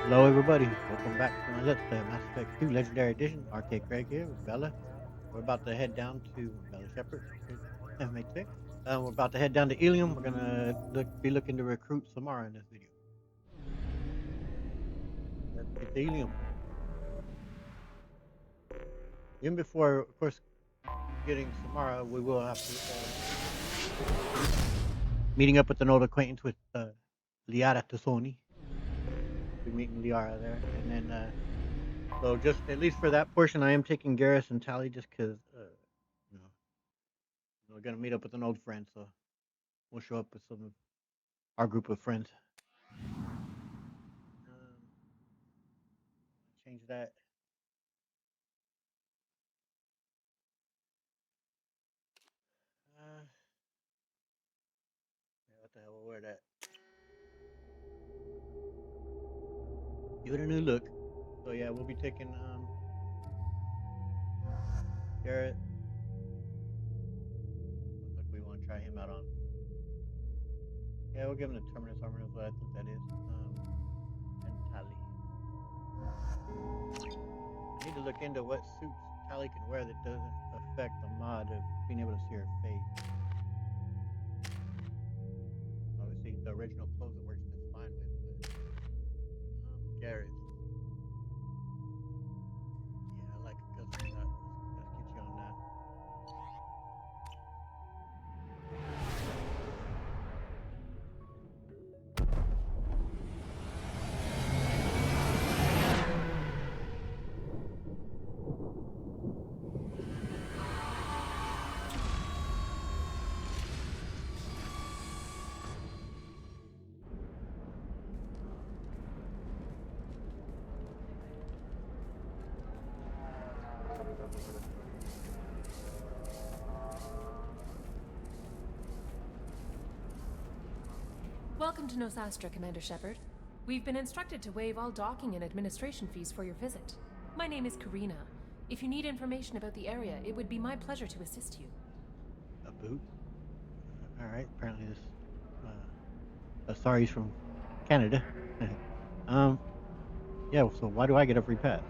Hello, everybody. Welcome back to my Let's Play Mass Effect 2 Legendary Edition. RK Craig here with Bella. We're about to head down to Bella Shepherd. Mate Six. We're about to head down to Ilium. We're gonna be looking to recruit Samara in this video. Let's get to Ilium. Even before, of course, getting Samara, we will have to meeting up with an old acquaintance with Liara Tassoni. Be meeting Liara there, and then so just at least for that portion, I am taking Garrus and Tally just because you know we're gonna meet up with an old friend, so we'll show up with some of our group of friends. Change that. Yeah, what the hell? We'll wear that. Give it a new look. So yeah, we'll be taking Garrett. Looks like we want to try him out on. Yeah, we'll give him the Terminus armor. Is what I think that is. And Tally. I need to look into what suits Tally can wear that doesn't affect the mod of being able to see her face. Obviously, the original clothes it works just fine with, but Garrett. Yeah, I like a custom shot. Let's get you on that. Welcome to Nosastra, Commander Shepard. We've been instructed to waive all docking and administration fees for your visit. My name is Karina. If you need information about the area, it would be my pleasure to assist you. A boot? Alright, apparently this sorry's from Canada. Yeah, so why do I get a free pass?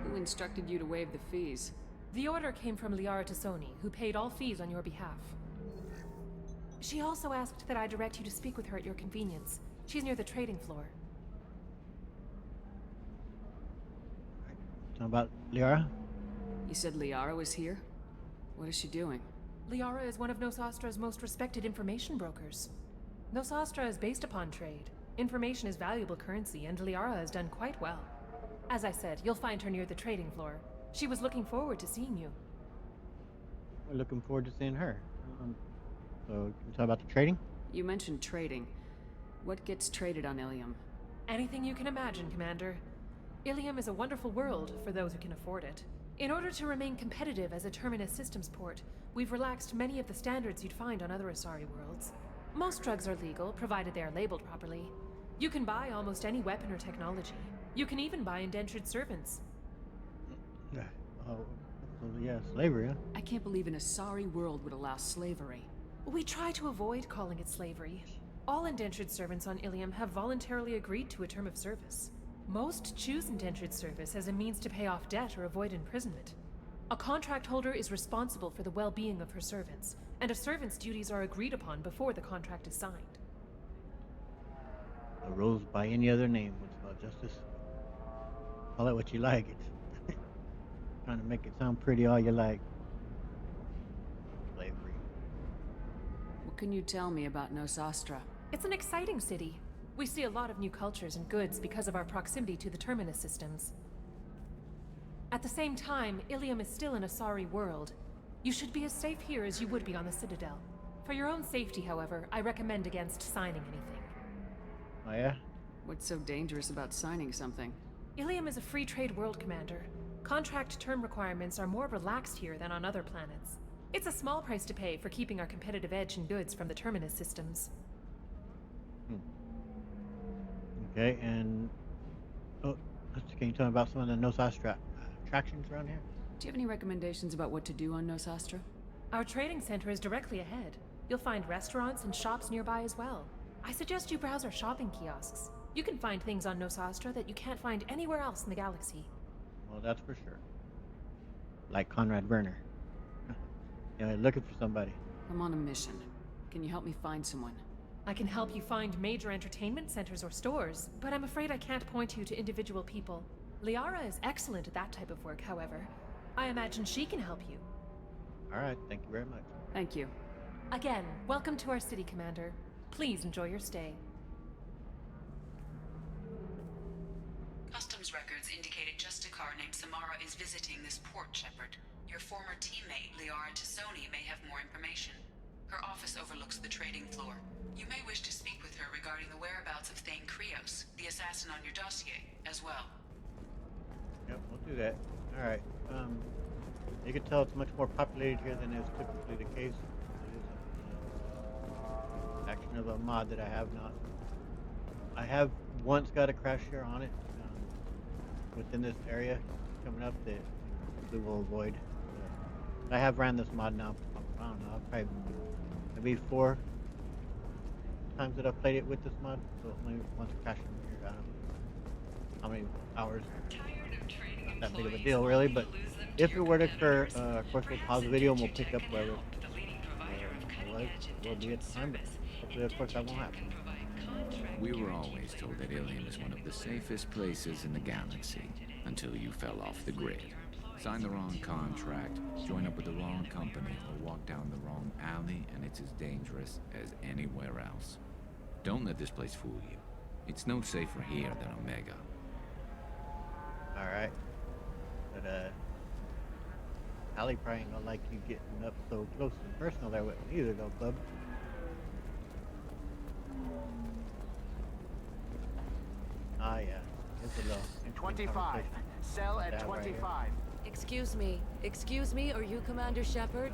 Who instructed you to waive the fees? The order came from Liara Tassoni, who paid all fees on your behalf. She also asked that I direct you to speak with her at your convenience. She's near the trading floor. Talking about Liara? You said Liara was here? What is she doing? Liara is one of Nosastra's most respected information brokers. Nosastra is based upon trade. Information is valuable currency, and Liara has done quite well. As I said, you'll find her near the trading floor. She was looking forward to seeing you. We're looking forward to seeing her. So, can we talk about the trading? You mentioned trading. What gets traded on Ilium? Anything you can imagine, Commander. Ilium is a wonderful world for those who can afford it. In order to remain competitive as a Terminus systems port, we've relaxed many of the standards you'd find on other Asari worlds. Most drugs are legal, provided they are labeled properly. You can buy almost any weapon or technology. You can even buy indentured servants. Oh, so yeah, slavery, huh? I can't believe an Asari world would allow slavery. We try to avoid calling it slavery. All indentured servants on Ilium have voluntarily agreed to a term of service. Most choose indentured service as a means to pay off debt or avoid imprisonment. A contract holder is responsible for the well-being of her servants, and a servant's duties are agreed upon before the contract is signed. A rose by any other name would spell justice. Call it what you like. It's trying to make it sound pretty all you like. Slavery. What can you tell me about Nosastra? It's an exciting city. We see a lot of new cultures and goods because of our proximity to the Terminus systems. At the same time, Ilium is still an Asari world. You should be as safe here as you would be on the Citadel. For your own safety, however, I recommend against signing anything. Oh yeah? What's so dangerous about signing something? Ilium is a free trade world, Commander. Contract term requirements are more relaxed here than on other planets. It's a small price to pay for keeping our competitive edge in goods from the Terminus systems. Okay, and can you tell me about some of the Nosastra attractions around here? Do you have any recommendations about what to do on Nosastra? Our trading center is directly ahead. You'll find restaurants and shops nearby as well. I suggest you browse our shopping kiosks. You can find things on Nosastra that you can't find anywhere else in the galaxy. Well, that's for sure. Like Conrad Werner. Looking for somebody. I'm on a mission. Can you help me find someone? I can help you find major entertainment centers or stores, but I'm afraid I can't point you to individual people. Liara is excellent at that type of work, however. I imagine she can help you. All right, thank you very much. Thank you. Again, welcome to our city, Commander. Please enjoy your stay. Customs records indicated just a car named Samara is visiting this port, Shepard. Your former teammate, Liara Tassoni, may have more information. Her office overlooks the trading floor. You may wish to speak with her regarding the whereabouts of Thane Krios, the assassin on your dossier, as well. Yep, we'll do that. All right. You can tell it's much more populated here than is typically the case. It is an action of a mod that I have not. I have once got a crash share on it within this area coming up that we will avoid. I have ran this mod now. I don't know, probably maybe 4 times that I've played it with this mod. So only once crashing here. I don't know how many hours. Not that big of a deal, really. But if it were to occur, of course, we'll pause the video and we'll pick up wherever it was. It will be at the time, but hopefully, of course, that won't happen. We were always told that Ilium is one of the safest places in the galaxy, until you fell off the grid. Sign the wrong contract, join up with the wrong company, or walk down the wrong alley, and it's as dangerous as anywhere else. Don't let this place fool you. It's no safer here than Omega. Alright. But, Allie probably ain't gonna like you getting up so close and personal there with me either, though, bub. Ah, yeah. It's a little 25. Cell at 25. Right. Excuse me, are you Commander Shepard?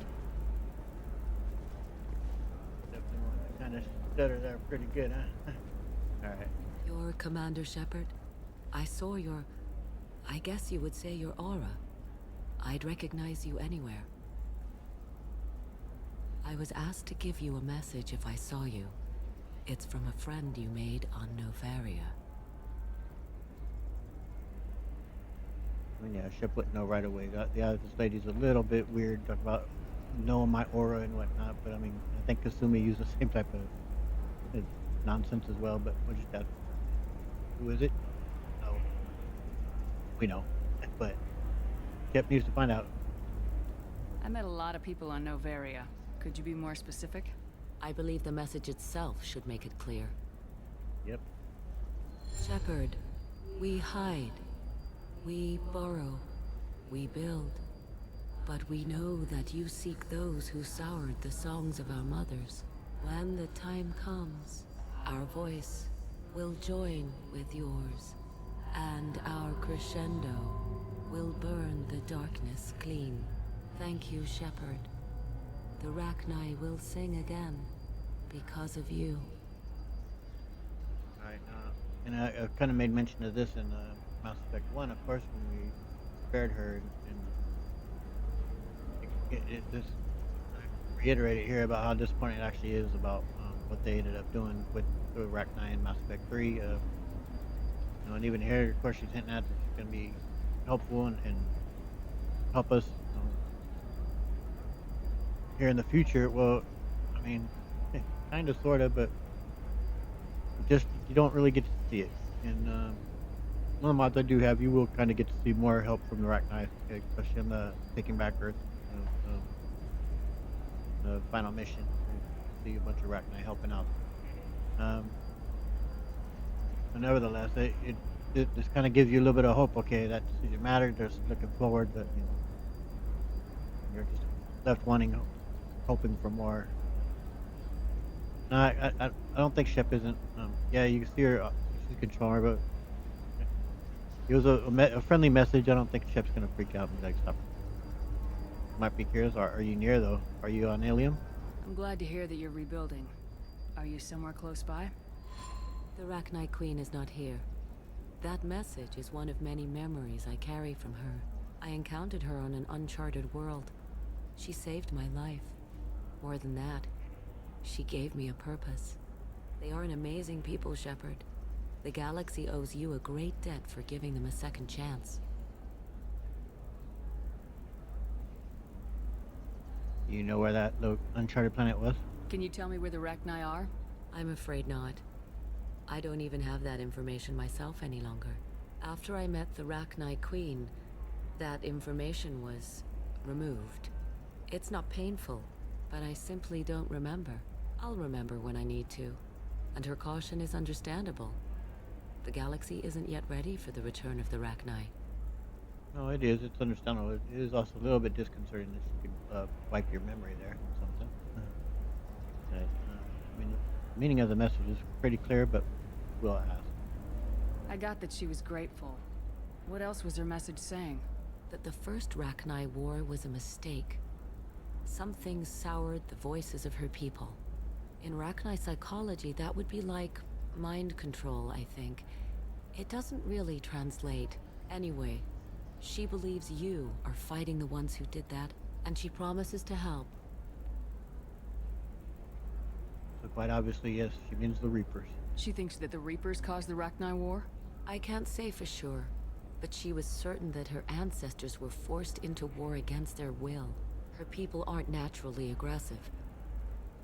Definitely want to kind of stutter there pretty good, huh? Alright. You're Commander Shepard? I saw your... I guess you would say your aura. I'd recognize you anywhere. I was asked to give you a message if I saw you. It's from a friend you made on Novaria. I mean, yeah, Ship wouldn't know right away. This lady's a little bit weird about knowing my aura and whatnot, but I mean, I think Kasumi used the same type of nonsense as well, but we'll just who is it? No. We know, but Ship needs to find out. I met a lot of people on Novaria. Could you be more specific? I believe the message itself should make it clear. Yep. Shepard, we hide. We borrow. We build. But we know that you seek those who soured the songs of our mothers. When the time comes, our voice will join with yours, and our crescendo will burn the darkness clean. Thank you, Shepard. The Rachni will sing again because of you. Alright, and I kind of made mention of this in Mass Effect 1, of course, when we spared her, and it just reiterated here about how disappointing it actually is about what they ended up doing with the Rachni in Mass Effect 3. And even here, of course, she's hinting at that she's going to be helpful and help us here in the future. Well, I mean, kind of, sort of, but just you don't really get to see it. And one of the mods I do have, you will kind of get to see more help from the Rachni, especially in the Taking Back Earth, the final mission. You see a bunch of Rachni helping out. But nevertheless, it just kind of gives you a little bit of hope. Okay, that decision mattered. Just looking forward, that you're just left wanting, hoping for more. No, I don't think Shep isn't. Yeah, you can see her. She's controlling her, but it was a friendly message. I don't think Shep's gonna freak out and be like, stop. Might be curious. Are you near though? Are you on Ilium? I'm glad to hear that you're rebuilding. Are you somewhere close by? The Rachni Queen is not here. That message is one of many memories I carry from her. I encountered her on an uncharted world. She saved my life. More than that, she gave me a purpose. They are an amazing people, Shepard. The galaxy owes you a great debt for giving them a second chance. You know where that little uncharted planet was? Can you tell me where the Rachni are? I'm afraid not. I don't even have that information myself any longer. After I met the Rachni Queen, that information was removed. It's not painful, but I simply don't remember. I'll remember when I need to, and her caution is understandable. The galaxy isn't yet ready for the return of the Rachni. No, it is. It's understandable. It is also a little bit disconcerting that you could wipe your memory there or something. But, I mean, the meaning of the message is pretty clear, but we'll ask. I got that she was grateful. What else was her message saying? That the first Rachni War was a mistake. Some things soured the voices of her people. In Rachni psychology, that would be like mind control, I think. It doesn't really translate. Anyway, she believes you are fighting the ones who did that, and she promises to help. So quite obviously, yes, she means the Reapers. She thinks that the Reapers caused the Rachni War? I can't say for sure, but she was certain that her ancestors were forced into war against their will. Her people aren't naturally aggressive.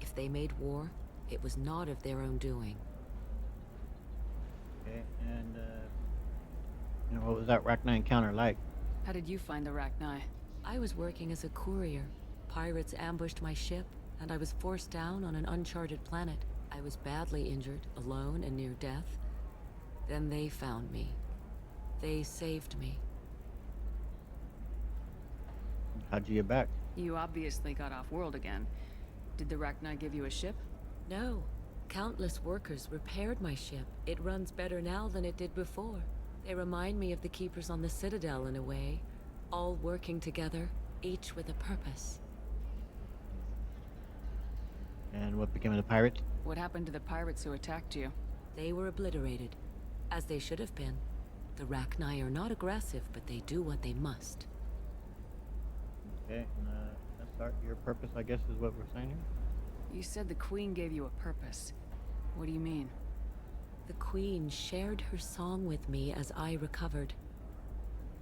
If they made war, it was not of their own doing. Okay, and what was that Rachni encounter like? How did you find the Rachni? I was working as a courier. Pirates ambushed my ship, and I was forced down on an uncharted planet. I was badly injured, alone and near death. Then they found me. They saved me. How'd you get back? You obviously got off-world again. Did the Rachni give you a ship? No. Countless workers repaired my ship. It runs better now than it did before. They remind me of the Keepers on the Citadel in a way. All working together, each with a purpose. And what became of the pirates? What happened to the pirates who attacked you? They were obliterated, as they should have been. The Rachni are not aggressive, but they do what they must. Okay, and that's your purpose, I guess, is what we're saying here? You said the Queen gave you a purpose. What do you mean? The Queen shared her song with me as I recovered.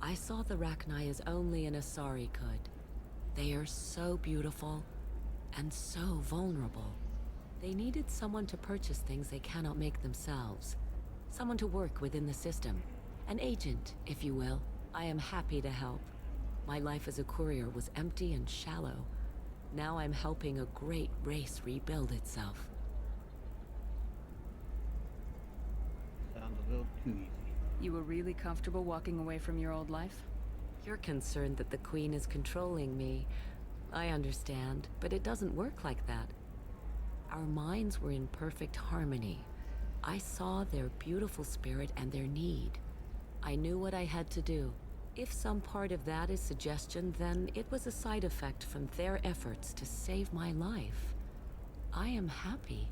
I saw the Rachni as only an Asari could. They are so beautiful, and so vulnerable. They needed someone to purchase things they cannot make themselves. Someone to work within the system. An agent, if you will. I am happy to help. My life as a courier was empty and shallow. Now I'm helping a great race rebuild itself. Sounds a little too easy. You were really comfortable walking away from your old life? You're concerned that the Queen is controlling me. I understand, but it doesn't work like that. Our minds were in perfect harmony. I saw their beautiful spirit and their need. I knew what I had to do. If some part of that is suggestion, then it was a side effect from their efforts to save my life. I am happy.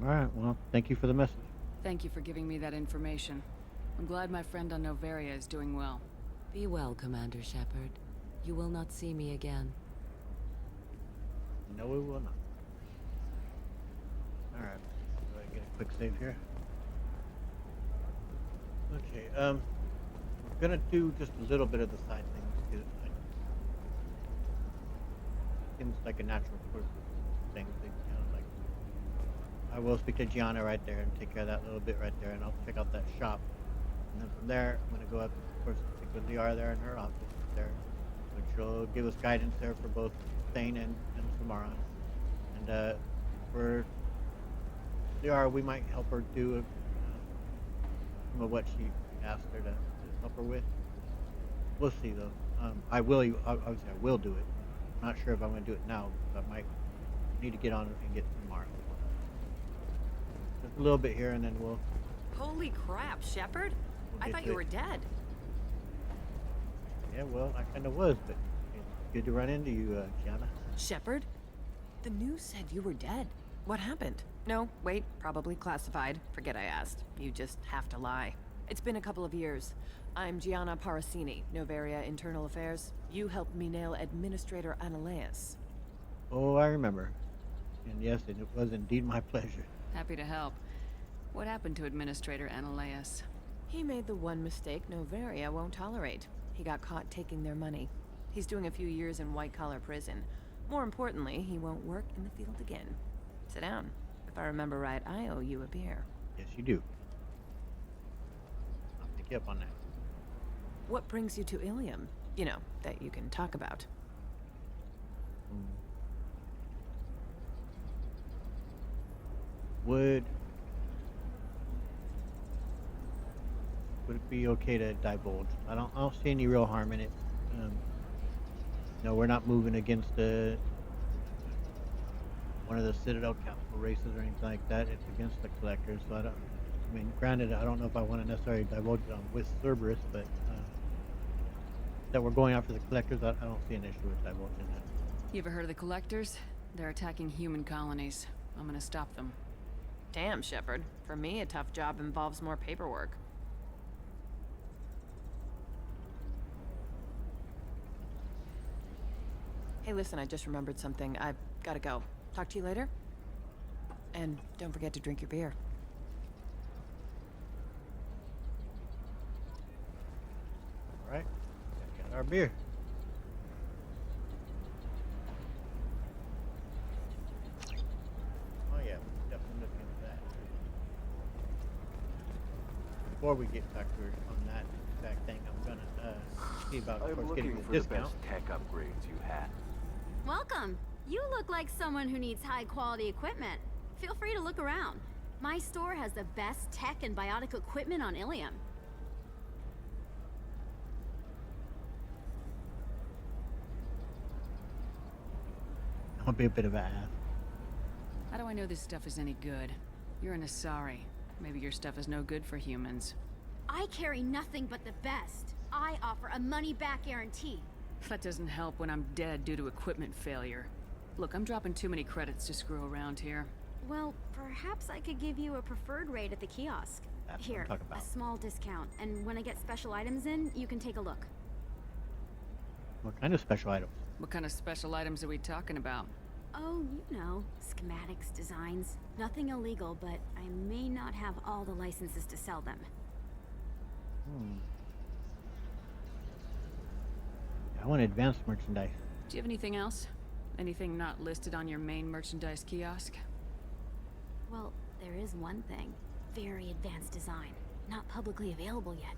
Alright, well, thank you for the message. Thank you for giving me that information. I'm glad my friend on Noveria is doing well. Be well, Commander Shepard. You will not see me again. No, we will not. Alright, do I get a quick save here? Okay, I'm gonna do just a little bit of the side things, because it seems like a natural course of things. Like, I will speak to Gianna right there and take care of that little bit right there, and I'll check out that shop. And then from there, I'm gonna go up, of course, speak with Liara there in her office there, which will give us guidance there for both Thane and Samara. And for Liara, we might help her do some of what she asked her to help her with. We'll see though. I will obviously I will do it. I'm not sure if I'm going to do it now, but I might need to get on it and get Samara. Just a little bit here, and then we'll. Holy crap, Shepard! I get thought to you it. were dead. Yeah, well, I kind of was, but it's good to run into you, Gianna. Shepard? The news said you were dead. What happened? No, wait, probably classified. Forget I asked. You just have to lie. It's been a couple of years. I'm Gianna Parasini, Noveria Internal Affairs. You helped me nail Administrator Analeas. Oh, I remember. And yes, it was indeed my pleasure. Happy to help. What happened to Administrator Ananias? He made the one mistake Novaria won't tolerate. He got caught taking their money. He's doing a few years in white-collar prison. More importantly, he won't work in the field again. Sit down. If I remember right, I owe you a beer. Yes, you do. I'll pick you up on that. What brings you to Ilium? You know, that you can talk about. Would it be okay to divulge? I don't see any real harm in it. No, we're not moving against one of the Citadel Council races or anything like that. It's against the Collectors, so I mean, granted, I don't know if I want to necessarily divulge it on with Cerberus, but that we're going after the Collectors, I don't see an issue with divulging that. You ever heard of the Collectors? They're attacking human colonies. I'm gonna stop them. Damn, Shepard. For me, a tough job involves more paperwork. Hey, listen, I just remembered something. I've gotta go. Talk to you later? And don't forget to drink your beer. All right, got our beer. Oh yeah, we definitely look into that. Before we get back to on that exact thing, I'm gonna see about, of course, getting a discount. tech upgrades you have. Welcome. You look like someone who needs high-quality equipment. Feel free to look around. My store has the best tech and biotic equipment on Ilium. I'll be a bit of an ass. How do I know this stuff is any good? You're an Asari. Maybe your stuff is no good for humans. I carry nothing but the best. I offer a money-back guarantee. That doesn't help when I'm dead due to equipment failure. Look, I'm dropping too many credits to screw around here. Well, perhaps I could give you a preferred rate at the kiosk. That's what Here, I'm talking a about. small discount, and when I get special items in, you can take a look. What kind of special items? What kind of special items are we talking about? Oh, you know, schematics, designs. Nothing illegal, but I may not have all the licenses to sell them. I want advanced merchandise. Do you have anything else? Anything not listed on your main merchandise kiosk? Well, there is one thing. Very advanced design. Not publicly available yet.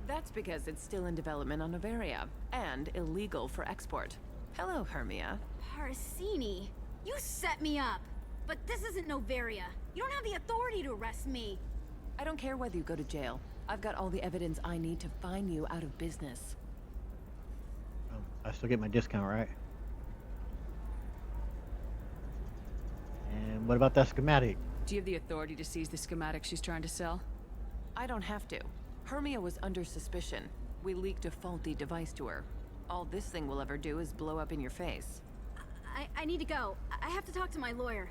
That's because it's still in development on Novaria, and illegal for export. Hello, Hermia. Parsini, you set me up! But this isn't Novaria. You don't have the authority to arrest me. I don't care whether you go to jail. I've got all the evidence I need to find you out of business. I still get my discount, right? And what about that schematic? Do you have the authority to seize the schematic she's trying to sell? I don't have to. Hermia was under suspicion. We leaked a faulty device to her. All this thing will ever do is blow up in your face. I need to go. I have to talk to my lawyer.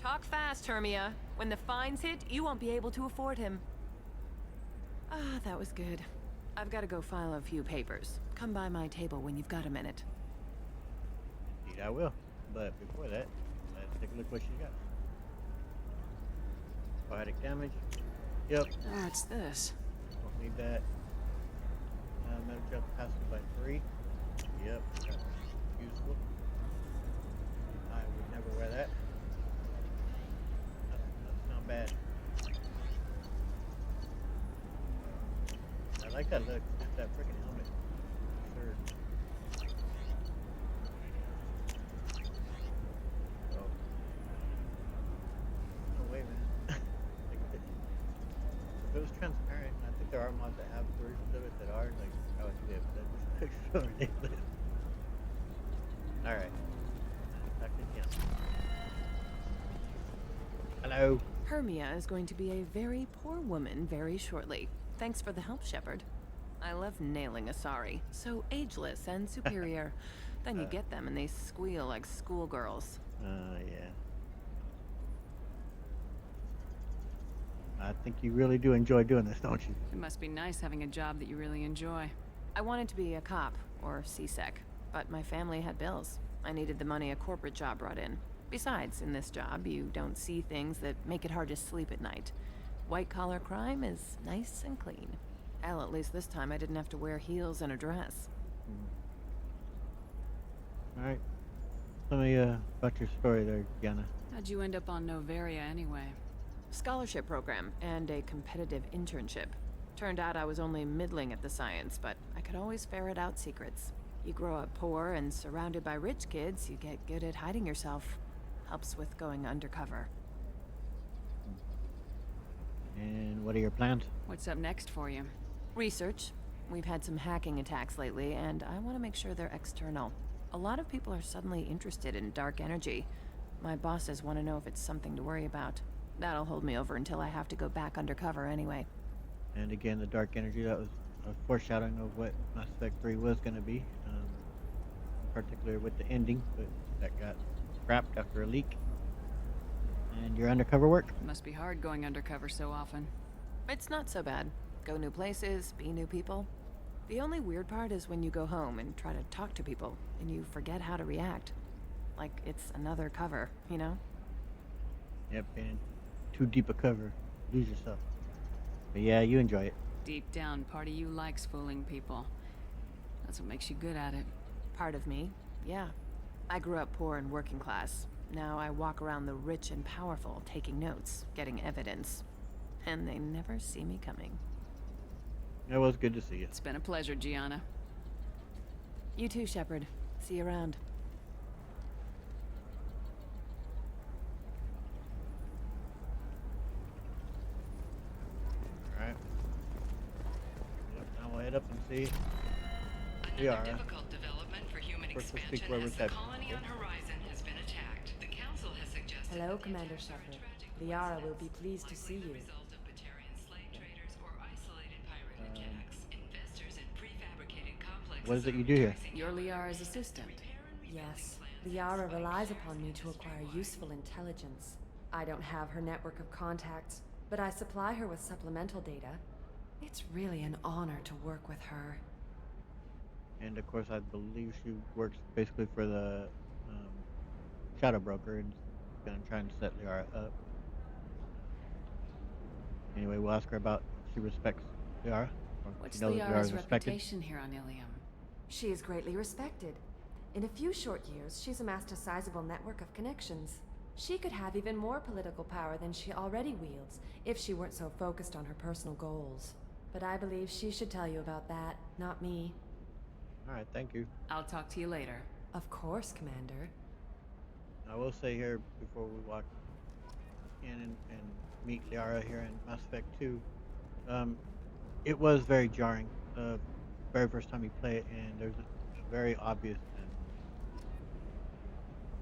Talk fast, Hermia. When the fines hit, you won't be able to afford him. Ah, that was good. I've got to go file a few papers. Come by my table when you've got a minute. Indeed, I will. But before that, let's take a look what she got. Biotic damage. Yep. Oh, it's this. Don't need that. Metal gel capacity by 3. Yep. That's useful. I would never wear that. That's not bad. I like that look. Just that freaking helmet. Sure. Oh. No way, man. If it was transparent, I think there are mods that have versions of it that are, like, I would say, but that just looks so ridiculous. Alright. Back to him. Hello. Hermia is going to be a very poor woman very shortly. Thanks for the help, Shepard. I love nailing Asari. So ageless and superior. Then you get them and they squeal like schoolgirls. Yeah. I think you really do enjoy doing this, don't you? It must be nice having a job that you really enjoy. I wanted to be a cop, or CSEC, but my family had bills. I needed the money a corporate job brought in. Besides, in this job, you don't see things that make it hard to sleep at night. White-collar crime is nice and clean. Hell, at least this time I didn't have to wear heels and a dress. All right. Tell me about your story there, Gianna. How'd you end up on Novaria anyway? Scholarship program and a competitive internship. Turned out I was only middling at the science, but I could always ferret out secrets. You grow up poor and surrounded by rich kids, you get good at hiding yourself. Helps with going undercover. And what are your plans? What's up next for you? Research. We've had some hacking attacks lately, and I want to make sure they're external. A lot of people are suddenly interested in dark energy. My bosses want to know if it's something to worry about. That'll hold me over until I have to go back undercover anyway. And again, the dark energy, that was a foreshadowing of what Mass Effect 3 was going to be, in particular with the ending, but that got scrapped after a leak. And your undercover work? Must be hard going undercover so often. It's not so bad. Go new places, be new people. The only weird part is when you go home and try to talk to people, and you forget how to react. Like it's another cover, you know? Yep, and too deep a cover. Lose yourself. But yeah, you enjoy it. Deep down, part of you likes fooling people. That's what makes you good at it. Part of me, yeah. I grew up poor and working class. Now I walk around the rich and powerful, taking notes, getting evidence. And they never see me coming. It was good to see you. It's been a pleasure, Gianna. You too, Shepard. See you around. Alright. Yep, now we'll head up and see. We Another are. difficult development for human First we'll speak expansion where as we're the headed, colony okay? on Horizon has been attacked. The Council has suggested Hello, that the Commander attacks are in Shepard. tragic Liara will be coincidence, pleased to see likely you. the result of Batarian slave traders or isolated pirate attacks. Investors in prefabricated complexes What is it you are do here? rejoicing You're over Liara's attempts to assistant. repair and Yes, rebuilding plans Liara despite relies shares upon in me to acquire industry-wide. useful intelligence. I don't have her network of contacts, but I supply her with supplemental data. It's really an honor to work with her. And of course, I believe she works basically for the shadow broker and gonna try and set Liara up. Anyway, we'll ask her about if she respects Liara, or What's she knows Liara's Liara's respected. reputation here on Ilium? She is greatly respected. In a few short years, she's amassed a sizable network of connections. She could have even more political power than she already wields if she weren't so focused on her personal goals. But I believe she should tell you about that, not me. All right, thank you. I'll talk to you later. Of course, Commander. I will say here before we walk in and meet Liara here in Mass Effect 2, it was very jarring. Very first time you play it, and there's a very obvious and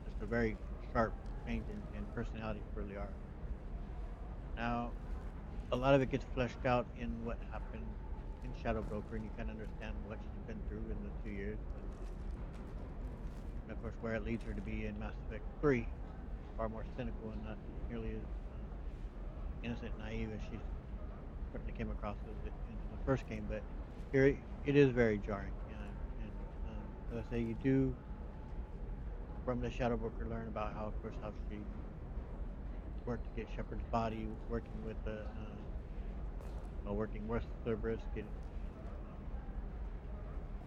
just a very sharp change in personality for Liara. Now, a lot of it gets fleshed out in what happened in Shadow Broker, and you kind of understand what she's been through in the 2 years. And of course, where it leads her to be in Mass Effect 3, far more cynical and not nearly as innocent and naive as she certainly came across as in the first game. But here, it is very jarring. And as I say, you do, from the Shadow Broker, learn about how, of course, how she worked to get Shepard's body, working with the, working with Cerberus, getting,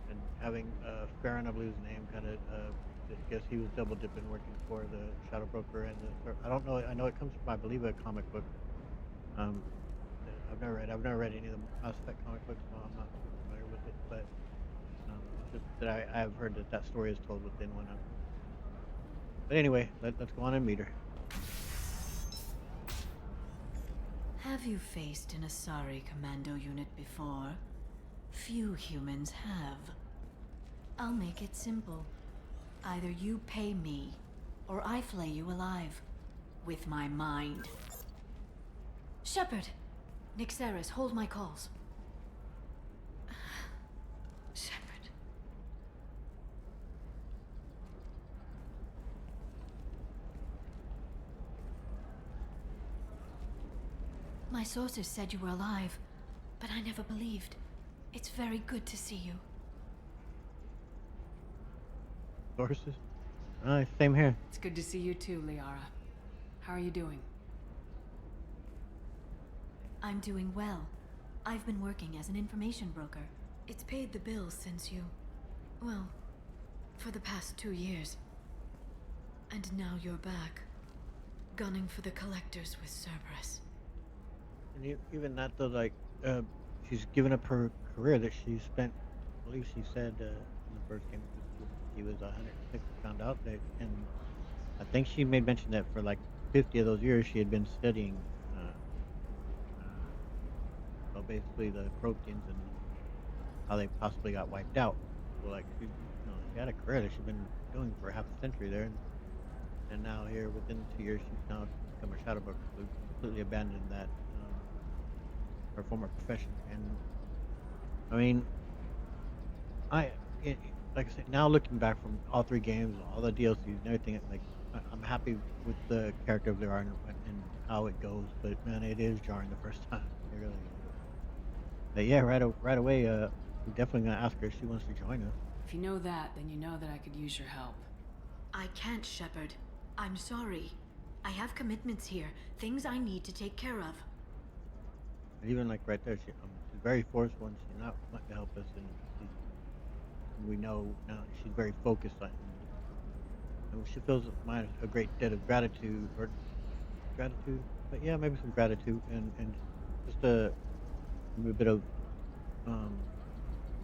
and having Farron, I believe his name, kind of, I guess he was double dipping, working for the Shadow Broker and the. I don't know. I know it comes from, I believe, a comic book. I've never read any of the Mass Effect comic books, so I'm not familiar with it. But it's just that I have heard that story is told within one of them. But anyway, let's go on and meet her. Have you faced an Asari commando unit before? Few humans have. I'll make it simple. Either you pay me, or I flay you alive. With my mind. Shepard! Nixeris, hold my calls. Shepard. My sources said you were alive, but I never believed. It's very good to see you. Sources? Same here. It's good to see you too, Liara. How are you doing? I'm doing well. I've been working as an information broker. It's paid the bills since you... well, for the past 2 years. And now you're back, gunning for the collectors with Cerberus. And even that though, like, she's given up her career that she spent. I believe she said in the first game she was 106. Found out that, and I think she made mention that for like 50 of those years she had been studying, well, basically the proteins and how they possibly got wiped out. So like she had a career that she'd been doing for half a century there, and now here within 2 years she's now become a shadow broker, so completely abandoned that her former profession. And I mean, I it, like I said, now looking back from all three games, all the DLCs and everything, like I'm happy with the character of the art and how it goes. But man, it is jarring the first time. It really is. But yeah, right away, I'm definitely gonna ask her if she wants to join us. If you know that, then you know that I could use your help. I can't, Shepard. I'm sorry. I have commitments here, things I need to take care of. And even like right there, she's very forceful and she's not wanting to help us, and we know now she's very focused on. And she feels a great debt of gratitude or gratitude, but yeah, maybe some gratitude and just a bit of um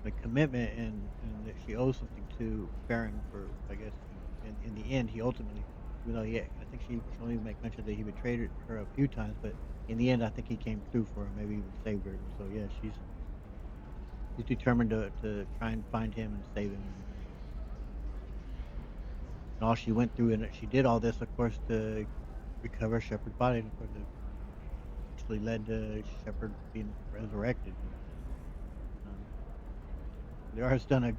like commitment, and that she owes something to Baron for, I guess, in the end he ultimately, yeah, I think she only make mention that he betrayed her a few times, but in the end I think he came through for her, maybe even saved her. So yeah, she's determined to try and find him and save him, and all she went through, and she did all this of course to recover Shepard's body, and of course it actually led to Shepard being resurrected. Um, the art's done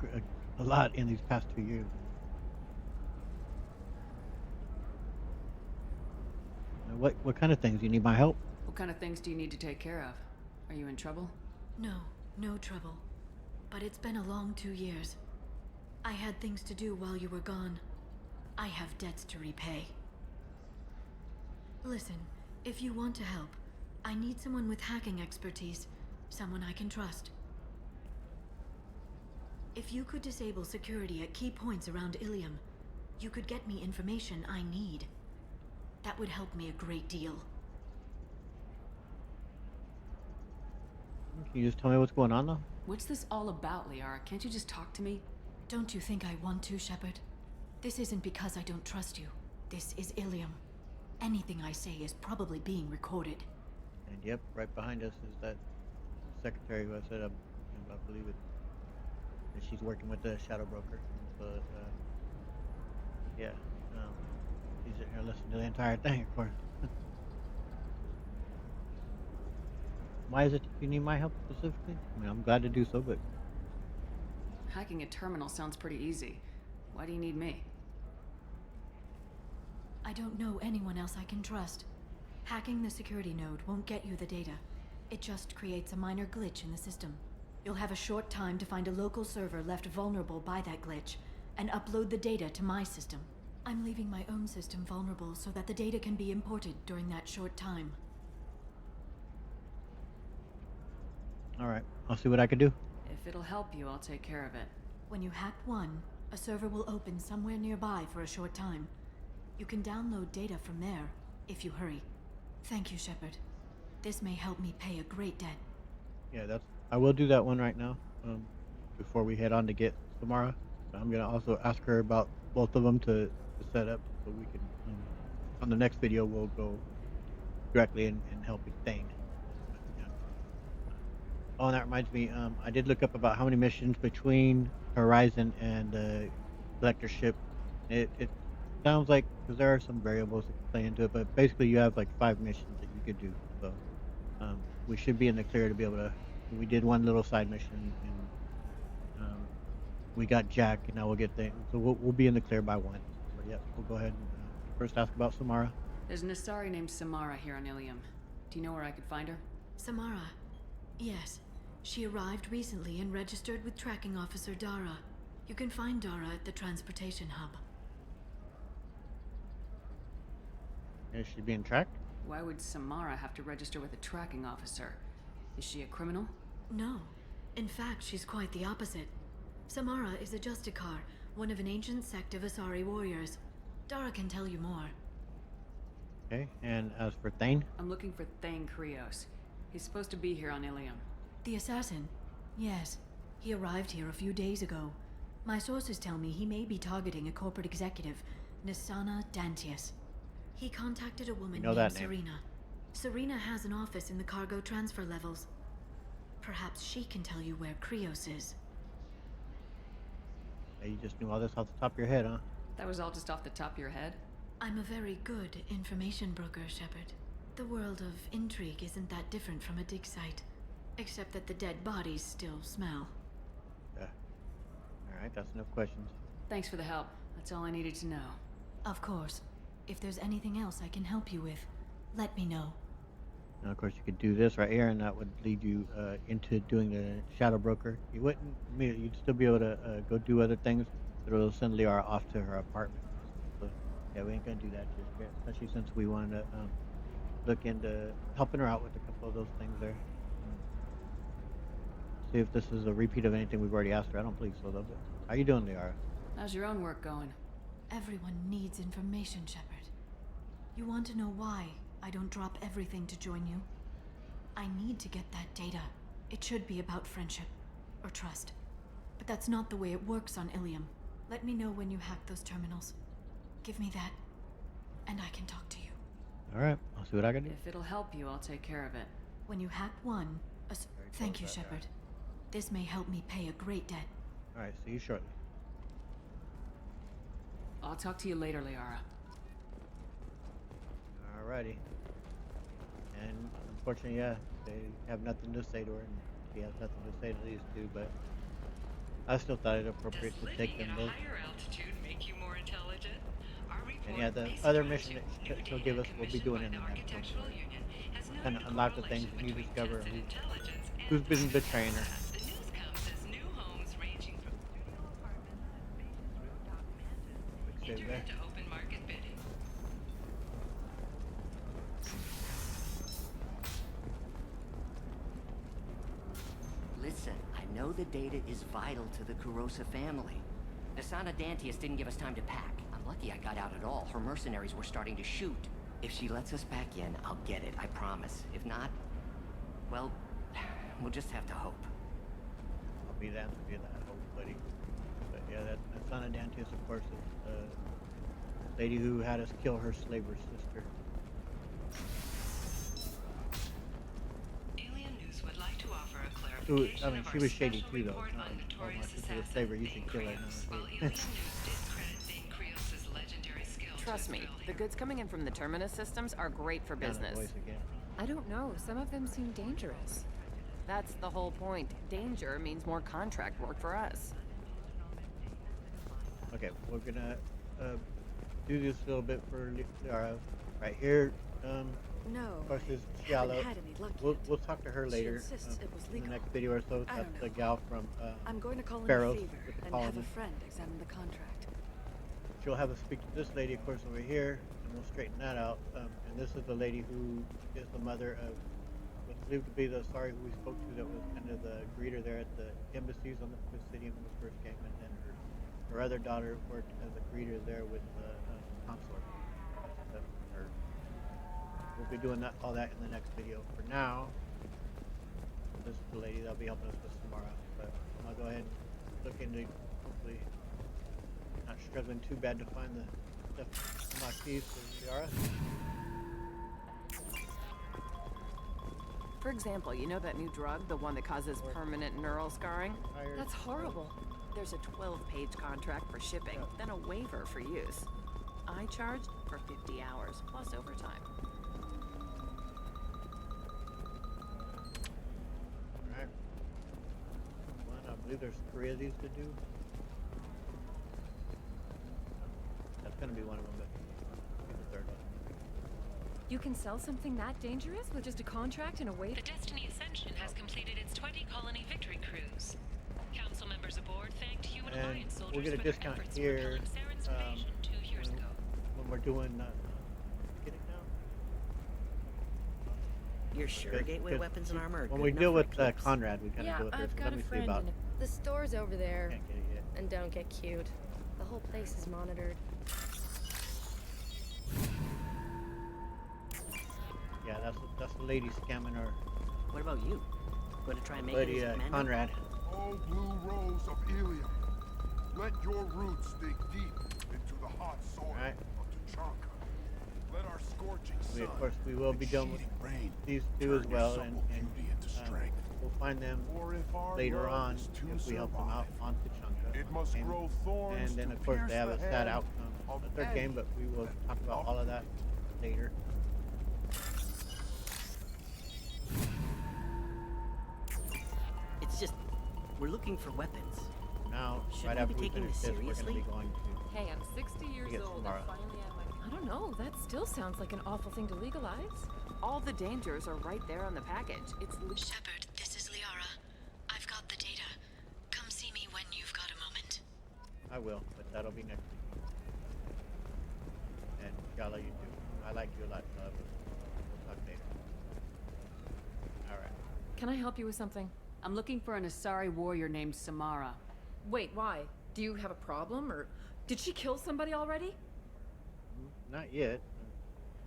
a lot in these past 2 years. What kind of things? You need my help? What kind of things do you need to take care of? Are you in trouble? No, no trouble. But it's been a long 2 years. I had things to do while you were gone. I have debts to repay. Listen, if you want to help, I need someone with hacking expertise. Someone I can trust. If you could disable security at key points around Ilium, you could get me information I need. That would help me a great deal. Can you just tell me what's going on though? What's this all about, Liara? Can't you just talk to me? Don't you think I want to, Shepard? This isn't because I don't trust you. This is Ilium. Anything I say is probably being recorded. And yep, right behind us is that secretary who I said I believe it. And she's working with the shadow broker. But yeah, she's sitting here listening to the entire thing, of course. Why is it you need my help specifically? I mean, I'm glad to do so, but Hacking a terminal sounds pretty easy. Why do you need me? I don't know anyone else I can trust. Hacking the security node won't get you the data. It just creates a minor glitch in the system. You'll have a short time to find a local server left vulnerable by that glitch, and upload the data to my system. I'm leaving my own system vulnerable so that the data can be imported during that short time. alright, I'll see what I can do. If it'll help you, I'll take care of it. When you hack one, a server will open somewhere nearby for a short time. You can download data from there, if you hurry. Thank you, Shepard. This may help me pay a great debt. Yeah, I will do that one right now, before we head on to get Samara. I'm gonna also ask her about both of them to set up, so we can, on the next video, we'll go directly and help Thane. Yeah. Oh, and that reminds me, I did look up about how many missions between Horizon and the collector ship. It sounds like, because there are some variables that can play into it, but basically you have like 5 missions that you could do. So we should be in the clear to be able to. We did one little side mission, and we got Jack, and now we'll get Thane. So we'll be in the clear by 1. But yeah, we'll go ahead and first ask about Samara. There's an Asari named Samara here on Ilium. Do you know where I could find her? Samara. Yes. She arrived recently and registered with Tracking Officer Dara. You can find Dara at the transportation hub. Is she being tracked? Why would Samara have to register with a tracking officer? Is she a criminal? No. In fact, she's quite the opposite. Samara is a Justicar, one of an ancient sect of Asari warriors. Dara can tell you more. Okay, and as for Thane? I'm looking for Thane Krios. He's supposed to be here on Ilium. The assassin? Yes. He arrived here a few days ago. My sources tell me he may be targeting a corporate executive, Nisana Dantius. He contacted a woman named Serena. Serena has an office in the cargo transfer levels. Perhaps she can tell you where Krios is. You just knew all this off the top of your head, huh? That was all just off the top of your head? I'm a very good information broker, Shepard. The world of intrigue isn't that different from a dig site, except that the dead bodies still smell. Yeah. Alright, that's enough questions. Thanks for the help. That's all I needed to know. Of course. If there's anything else I can help you with, let me know. Now, of course, you could do this right here, and that would lead you into doing the shadow broker. You wouldn't immediately, you'd still be able to go do other things, but it'll send Liara off to her apartment. So, yeah, we ain't gonna do that just yet, especially since we wanted to look into helping her out with a couple of those things there. See if this is a repeat of anything we've already asked her. I don't believe so, though. But how you doing, Liara? How's your own work going? Everyone needs information, Shepard. You want to know why I don't drop everything to join you? I need to get that data. It should be about friendship or trust. But that's not the way it works on Ilium. Let me know when you hack those terminals. Give me that, and I can talk to you. Alright, I'll see what I can do. If it'll help you, I'll take care of it. When you hack one, thank you, Shepard. This may help me pay a great debt. Alright, see you shortly. I'll talk to you later, Liara. Alrighty. And unfortunately, yeah, they have nothing to say to her, and she has nothing to say to these two, but I still thought it appropriate to take them both. Make you more intelligent? And yeah, the other mission that she'll give us, we'll be doing in the next one. Kind of unlock the things and you discover who's been betraying her. The news comes as new homes ranging from studio apartments Quick save there. to open market bidding. Listen, I know the data is vital to the Kurosa family. Nisana Dantius didn't give us time to pack. I'm lucky I got out at all. Her mercenaries were starting to shoot. If she lets us back in, I'll get it, I promise. If not, well, we'll just have to hope. I'll be the answer to that, hope, buddy. But yeah, that's Nisana Dantius, of course, is the lady who had us kill her slaver sister. Alien News would like to offer a Who, clarification I mean, of she our was shady special too, though. report on Oh, my notorious sister was a assassin slaver, you Thane should kill her. Krios. While Alien News discredit Thane Krios' legendary skill to Trust me, thrill the goods coming in from the Terminus systems are great for business. Voice again. I don't know, some of them seem dangerous. That's the whole point. Danger means more contract work for us. Okay, we're gonna do this a little bit for Liara. Right here, No, of course, is I haven't Giallo. had any luck We'll yet. talk to her She later insists it was in the legal. next video or so. I That's don't the know. gal from I'm going to call in a Pharaohs fever with the and have a colony. friend examine the contract. She'll have us speak to this lady, of course, over here, and we'll straighten that out. And this is the lady who is the mother of what's believed to be the Asari who we spoke to that was kind of the greeter there at the embassies on the Presidium when we first came, and then her other daughter worked as a greeter there with the consulate. That's her. We'll be doing all that in the next video. For now, this is the lady that'll be helping us with Samara. But I'll go ahead and look into hopefully not struggling too bad to find the stuff unlock keys for Liara. For example, you know that new drug, the one that causes permanent neural scarring? That's horrible. There's a 12-page contract for shipping, then a waiver for use. I charged for 50 hours, plus overtime. Alright. One, I believe there's 3 of these to do. That's gonna be one of them, but maybe the third one. You can sell something that dangerous with just a contract and a wait? The Destiny Ascension has completed its 20 colony victory cruise. Council members aboard thanked Human And Alliance soldiers we'll get a for their discount efforts here repelling Saren's invasion 2 years ago. when we're doing get it now? You're sure Because gateway weapons and armor are when good we enough deal for with Eclipse? Conrad, we kind of Yeah, deal with her. I've So got let a me see friend about. in the store's over there. Can't get it yet. And don't get cute. The whole place is monitored. Yeah, that's the lady scamming her. What about you? Going to try and make Lady it as a commando? Conrad. Oh, blue rose of Ilium, let your roots dig deep into the hot soil Right. of Tuchanka. Let our scorching sun Of course, we will be done with rain these two as turn well, your and supple beauty into strength. we'll find them For if our later love on is to if we help them out survive, on Tuchanka. it must grow thorns and then to of course pierce they have the a sad hand outcome of with their any game, but we will that talk about all of that later. It's just, we're looking for weapons. Now, Shouldn't right we after be we taking finish this this, we're going to seriously? be going to Hey, I'm 60 years get old Samara. and finally at my... I don't know, that still sounds like an awful thing to legalize. All the dangers are right there on the package. It's Shepard, this is Liara. I've got the data. Come see me when you've got a moment. I will, but that'll be next week. And inshallah you too. I like you a lot, love. We'll talk later. Alright. Can I help you with something? I'm looking for an Asari warrior named Samara. Wait, why? Do you have a problem, or did she kill somebody already? Not yet.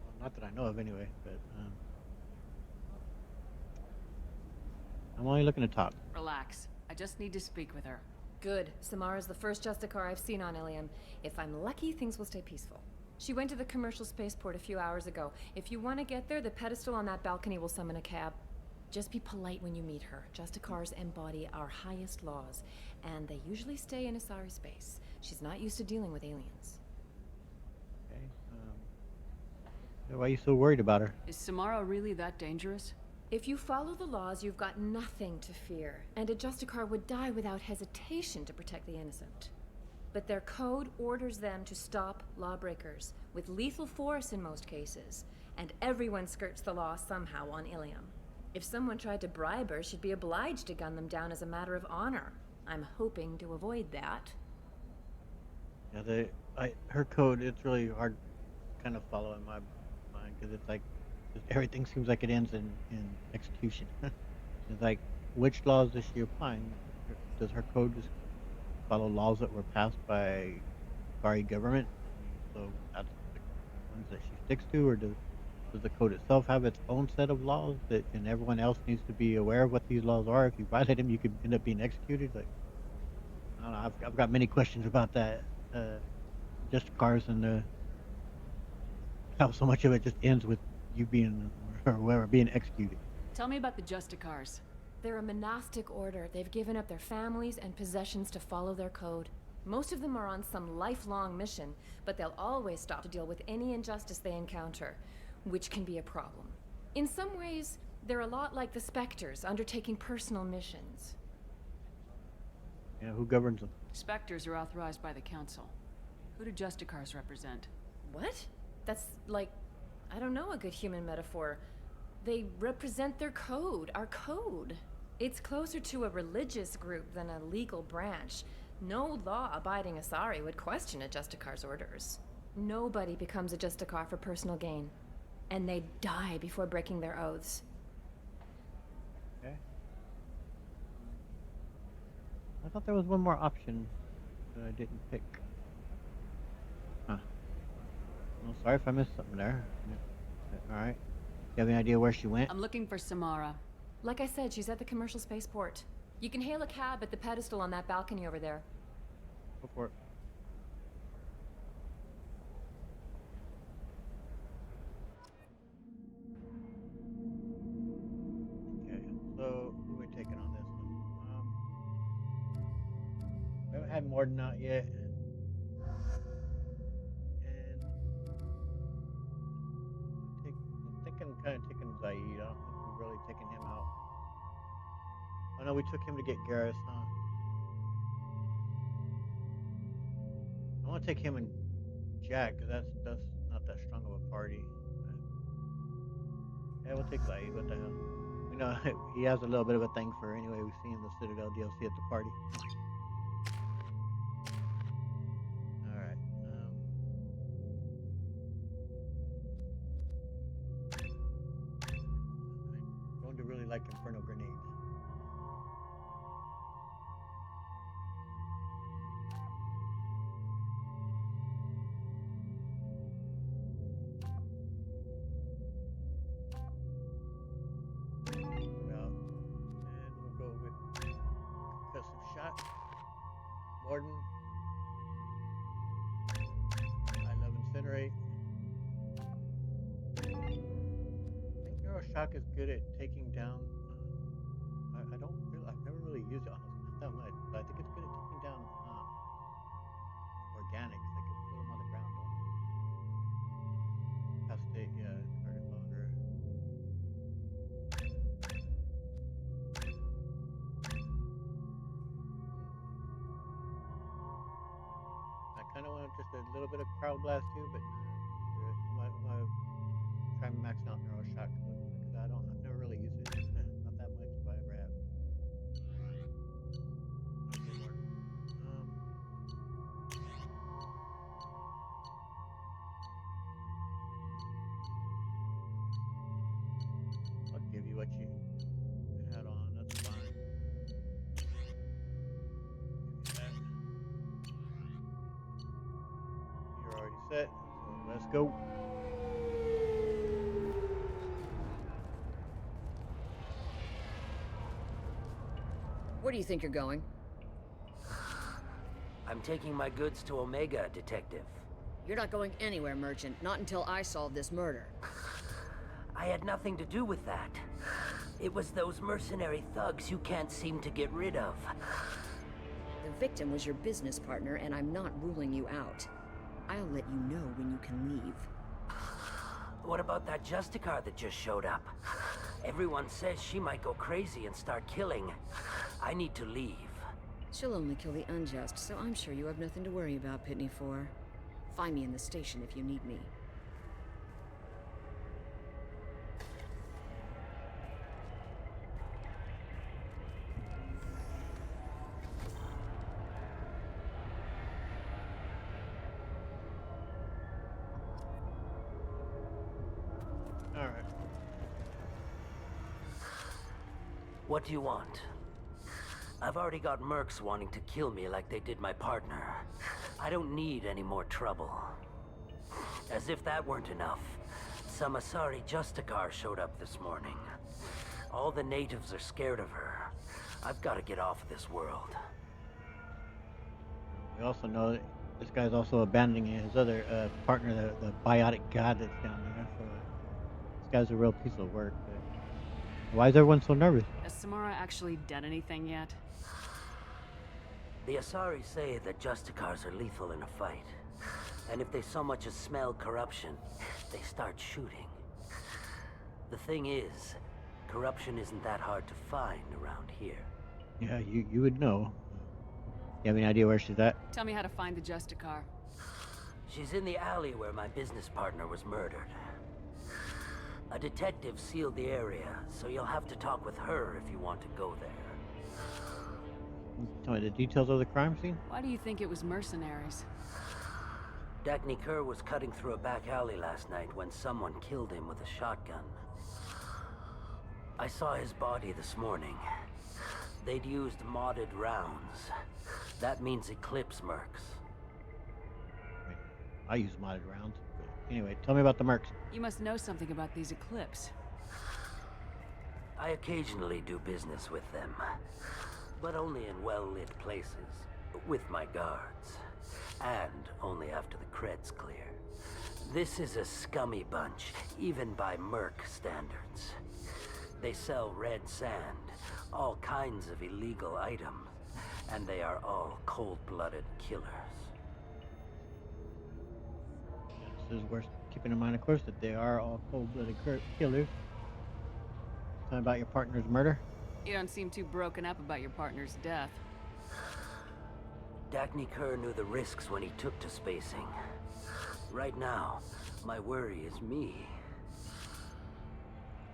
Well, not that I know of anyway, but I'm only looking to talk. Relax. I just need to speak with her. Good. Samara's the first Justicar I've seen on Ilium. If I'm lucky, things will stay peaceful. She went to the commercial spaceport a few hours ago. If you want to get there, the pedestal on that balcony will summon a cab. Just be polite when you meet her. Justicars embody our highest laws, and they usually stay in Asari space. She's not used to dealing with aliens. Okay. Why are you so worried about her? Is Samara really that dangerous? If you follow the laws, you've got nothing to fear, and a Justicar would die without hesitation to protect the innocent. But their code orders them to stop lawbreakers, with lethal force in most cases, and everyone skirts the law somehow on Ilium. If someone tried to bribe her, she'd be obliged to gun them down as a matter of honor. I'm hoping to avoid that. Yeah, her code, it's really hard to kind of follow in my mind, because it's like, everything seems like it ends in execution. It's like, which laws is she applying? Does her code just follow laws that were passed by Asari government? So that's the ones that she sticks to, or does the code itself have its own set of laws that, and everyone else needs to be aware of what these laws are? If you violate them, you could end up being executed. Like, I don't know. I've got many questions about that. Just cars and how so much of it just ends with you being, or whoever, being executed. Tell me about the Justicars. They're a monastic order. They've given up their families and possessions to follow their code. Most of them are on some lifelong mission, but they'll always stop to deal with any injustice they encounter, which can be a problem. In some ways, they're a lot like the Spectres, undertaking personal missions. Yeah, who governs them? Spectres are authorized by the Council. Who do Justicars represent? What? That's like, I don't know, a good human metaphor. They represent their code, our code. It's closer to a religious group than a legal branch. No law-abiding Asari would question a Justicar's orders. Nobody becomes a Justicar for personal gain. And they die before breaking their oaths. Okay. I thought there was one more option that I didn't pick. Huh. Well, sorry if I missed something there. Yeah. Alright. You have any idea where she went? I'm looking for Samara. Like I said, she's at the commercial spaceport. You can hail a cab at the pedestal on that balcony over there. Go for it. Okay, so who are we taking on this one? We haven't had Morden out yet. And I'm thinking kind of taking Zaid. I don't think we've really taken him out. Oh no, we took him to get Garrus, huh? I want to take him and Jack, because that's not that strong of a party. Yeah, we'll take Zaid. What the hell? We know he has a little bit of a thing for anyway. We've seen the Citadel DLC at the party. Alright. like Inferno Grenade. Well, and we'll go with concussive shot. Morden. I love Incinerate. I think Neuroshock is good at taking down. I've never really used it honestly, not that much, but I think it's good at taking down organics. Like it put them on the ground, don't it? Acetate, yeah, target longer. I kind of want just a little bit of crowd blast too, but I'm gonna try maxing out Neuroshock because I've never really used it, not that much if I ever have. Okay, Morton. I'll give you what you had on. That's fine. Give you that. You're already set, so let's go. Where do you think you're going? I'm taking my goods to Omega, Detective. You're not going anywhere, Merchant. Not until I solve this murder. I had nothing to do with that. It was those mercenary thugs you can't seem to get rid of. The victim was your business partner, and I'm not ruling you out. I'll let you know when you can leave. What about that Justicar that just showed up? Everyone says she might go crazy and start killing. I need to leave. She'll only kill the unjust, so I'm sure you have nothing to worry about, Pitney 4. Find me in the station if you need me. All right. What do you want? I've already got mercs wanting to kill me like they did my partner. I don't need any more trouble. As if that weren't enough, some Asari Justicar showed up this morning. All the natives are scared of her. I've got to get off this world. We also know that this guy's also abandoning his other partner, the biotic god that's down there. So this guy's a real piece of work. But why is everyone so nervous? Has Samara actually done anything yet? The Asari say that Justicars are lethal in a fight. And if they so much as smell corruption, they start shooting. The thing is, corruption isn't that hard to find around here. Yeah, you would know. You have any idea where she's at? Tell me how to find the Justicar. She's in the alley where my business partner was murdered. A detective sealed the area, so you'll have to talk with her if you want to go there. Tell me the details of the crime scene? Why do you think it was mercenaries? Dagny Kerr was cutting through a back alley last night when someone killed him with a shotgun. I saw his body this morning. They'd used modded rounds. That means Eclipse mercs. Wait, I use modded rounds. But anyway, tell me about the mercs. You must know something about these Eclipse. I occasionally do business with them, but only in well-lit places, with my guards, and only after the cred's clear. This is a scummy bunch, even by merc standards. They sell red sand, all kinds of illegal items, and they are all cold-blooded killers. This is worth keeping in mind, of course, that they are all cold-blooded killers. Tell me about your partner's murder. You don't seem too broken up about your partner's death. Dagny Kerr knew the risks when he took to spacing. Right now, my worry is me.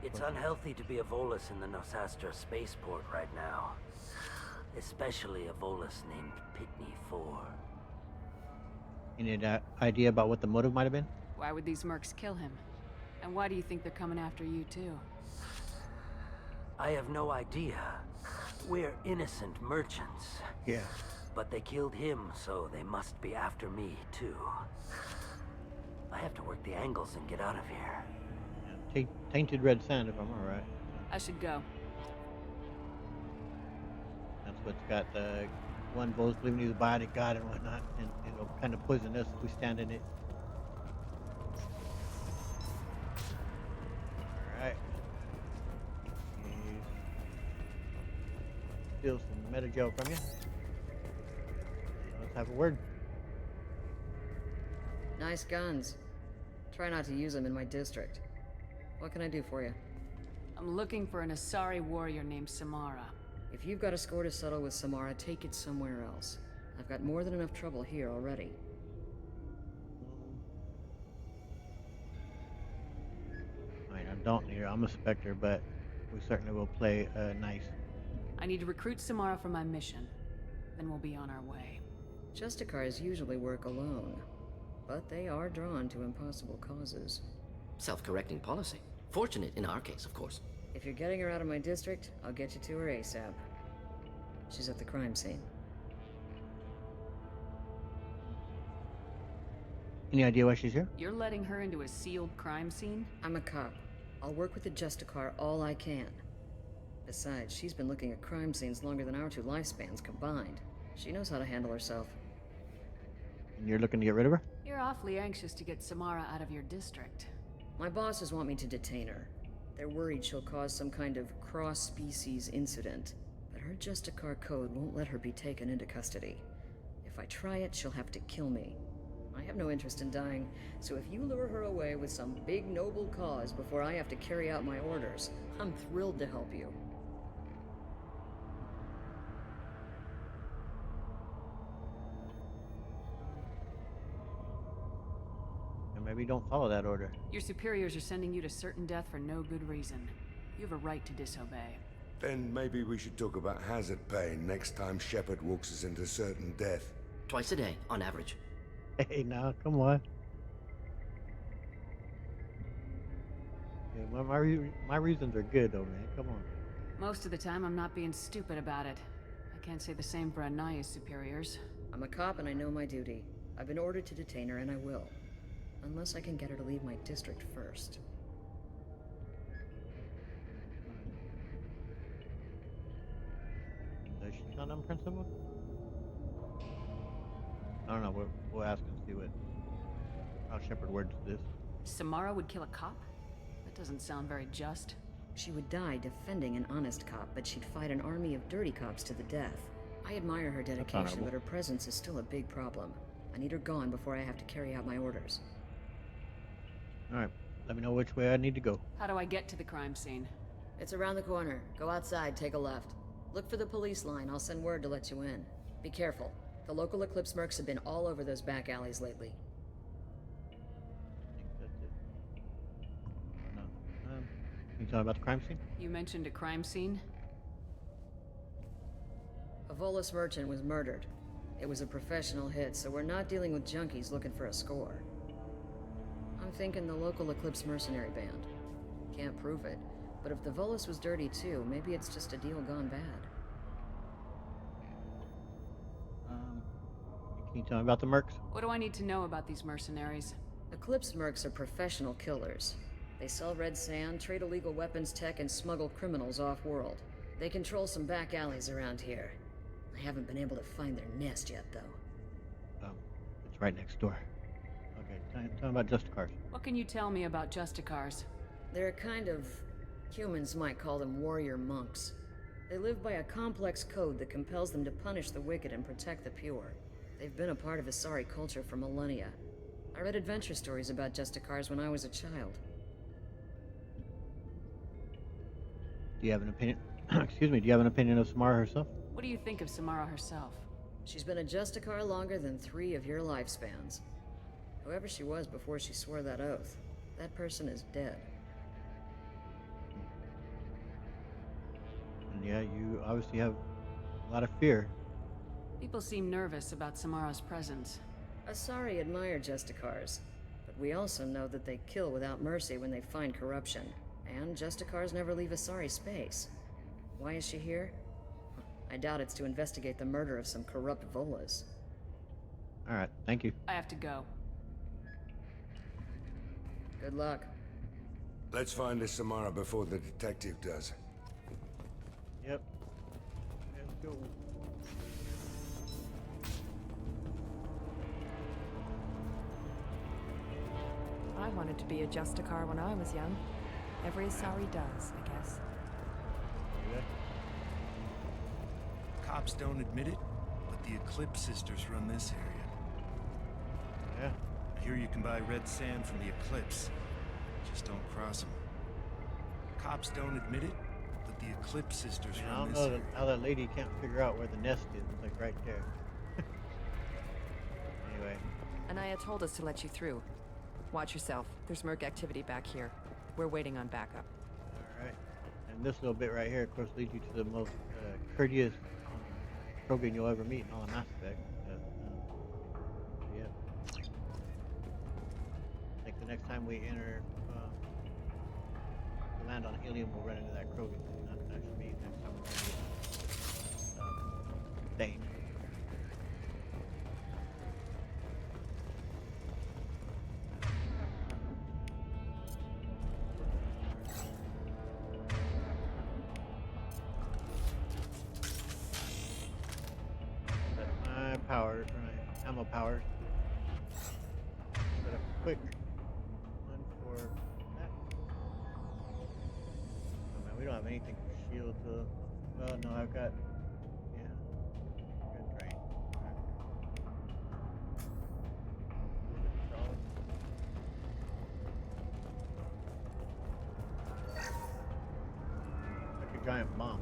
It's unhealthy to be a Volus in the Nosastra spaceport right now. Especially a Volus named Pitney 4. Any idea about what the motive might have been? Why would these mercs kill him? And why do you think they're coming after you, too? I have no idea. We're innocent merchants. Yeah. But they killed him, so they must be after me, too. I have to work the angles and get out of here. Yeah. Tainted red sand, if I'm all right. I should go. That's what's got one voice believing he's a body god and whatnot, and it'll kind of poison us if we stand in it. All right. Steal some metagel from you. Let's have a word. Nice guns. Try not to use them in my district. What can I do for you? I'm looking for an Asari warrior named Samara. If you've got a score to settle with Samara, take it somewhere else. I've got more than enough trouble here already. I don't need her. I'm a Spectre, but we certainly will play nice. I need to recruit Samara for my mission. Then we'll be on our way. Justicars usually work alone, but they are drawn to impossible causes. Self-correcting policy. Fortunate in our case, of course. If you're getting her out of my district, I'll get you to her ASAP. She's at the crime scene. Any idea why she's here? You're letting her into a sealed crime scene? I'm a cop. I'll work with the Justicar all I can. Besides, she's been looking at crime scenes longer than our two lifespans combined. She knows how to handle herself. And you're looking to get rid of her? You're awfully anxious to get Samara out of your district. My bosses want me to detain her. They're worried she'll cause some kind of cross-species incident, but her Justicar code won't let her be taken into custody. If I try it, she'll have to kill me. I have no interest in dying, so if you lure her away with some big noble cause before I have to carry out my orders, I'm thrilled to help you. And maybe don't follow that order. Your superiors are sending you to certain death for no good reason. You have a right to disobey. Then maybe we should talk about hazard pay next time Shepard walks us into certain death. Twice a day, on average. Hey, now, come on. Yeah, my reasons are good, though, man. Come on. Most of the time, I'm not being stupid about it. I can't say the same for Anaya's superiors. I'm a cop and I know my duty. I've been ordered to detain her and I will. Unless I can get her to leave my district first. Does she sound unprincipled? I don't know. We'll ask and see how Shepard words this. Samara would kill a cop? That doesn't sound very just. She would die defending an honest cop, but she'd fight an army of dirty cops to the death. I admire her dedication, but her presence is still a big problem. I need her gone before I have to carry out my orders. Alright, let me know which way I need to go. How do I get to the crime scene? It's around the corner. Go outside, take a left. Look for the police line. I'll send word to let you in. Be careful. The local Eclipse mercs have been all over those back alleys lately. I think that's it. No. Can you tell me about the crime scene? You mentioned a crime scene? A Volus merchant was murdered. It was a professional hit, so we're not dealing with junkies looking for a score. I'm thinking the local Eclipse mercenary band. Can't prove it, but if the Volus was dirty too, maybe it's just a deal gone bad. Can you tell me about the mercs? What do I need to know about these mercenaries? Eclipse mercs are professional killers. They sell red sand, trade illegal weapons tech, and smuggle criminals off-world. They control some back alleys around here. I haven't been able to find their nest yet, though. It's right next door. Okay, tell me about Justicars. What can you tell me about Justicars? They're a kind of... humans might call them warrior monks. They live by a complex code that compels them to punish the wicked and protect the pure. They've been a part of Asari culture for millennia. I read adventure stories about Justicars when I was a child. Do you have an opinion? Excuse me, do you have an opinion of Samara herself? What do you think of Samara herself? She's been a Justicar longer than 3 of your lifespans. Whoever she was before she swore that oath, that person is dead. And yeah, you obviously have a lot of fear. People seem nervous about Samara's presence. Asari admire Justicars, but we also know that they kill without mercy when they find corruption. And Justicars never leave Asari space. Why is she here? I doubt it's to investigate the murder of some corrupt Volas. Alright, thank you. I have to go. Good luck. Let's find this Samara before the detective does. Yep. Let's go. I wanted to be a Justicar when I was young. Every Asari does, I guess. Yeah. Cops don't admit it, but the Eclipse Sisters run this area. Yeah. I hear you can buy red sand from the Eclipse. Just don't cross them. Cops don't admit it, but the Eclipse Sisters I run don't this know area. how that lady can't figure out where the nest is. It's like right there. Anyway. Anaya told us to let you through. Watch yourself. There's Merc activity back here. We're waiting on backup. Alright. And this little bit right here, of course, leads you to the most courteous Krogan you'll ever meet in all of Mass Effect. Yeah. I think the next time we enter, land on Ilium, we'll run into that Krogan. That should be next time we're going to Thane. Power, right? Ammo power. Set up a quick one for that. Oh man, we don't have anything for shield, so. Well, no, I've got. Yeah. Good drain. Like a giant bomb.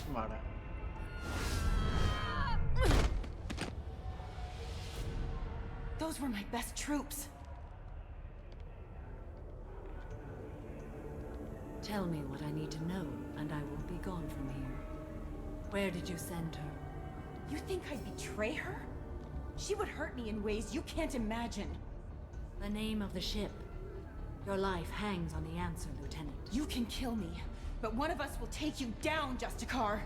Samara. Those were my best troops. Tell me what I need to know, and I will be gone from here. Where did you send her? You think I'd betray her? She would hurt me in ways you can't imagine. The name of the ship. Your life hangs on the answer, Lieutenant. You can kill me, but one of us will take you down, Justicar.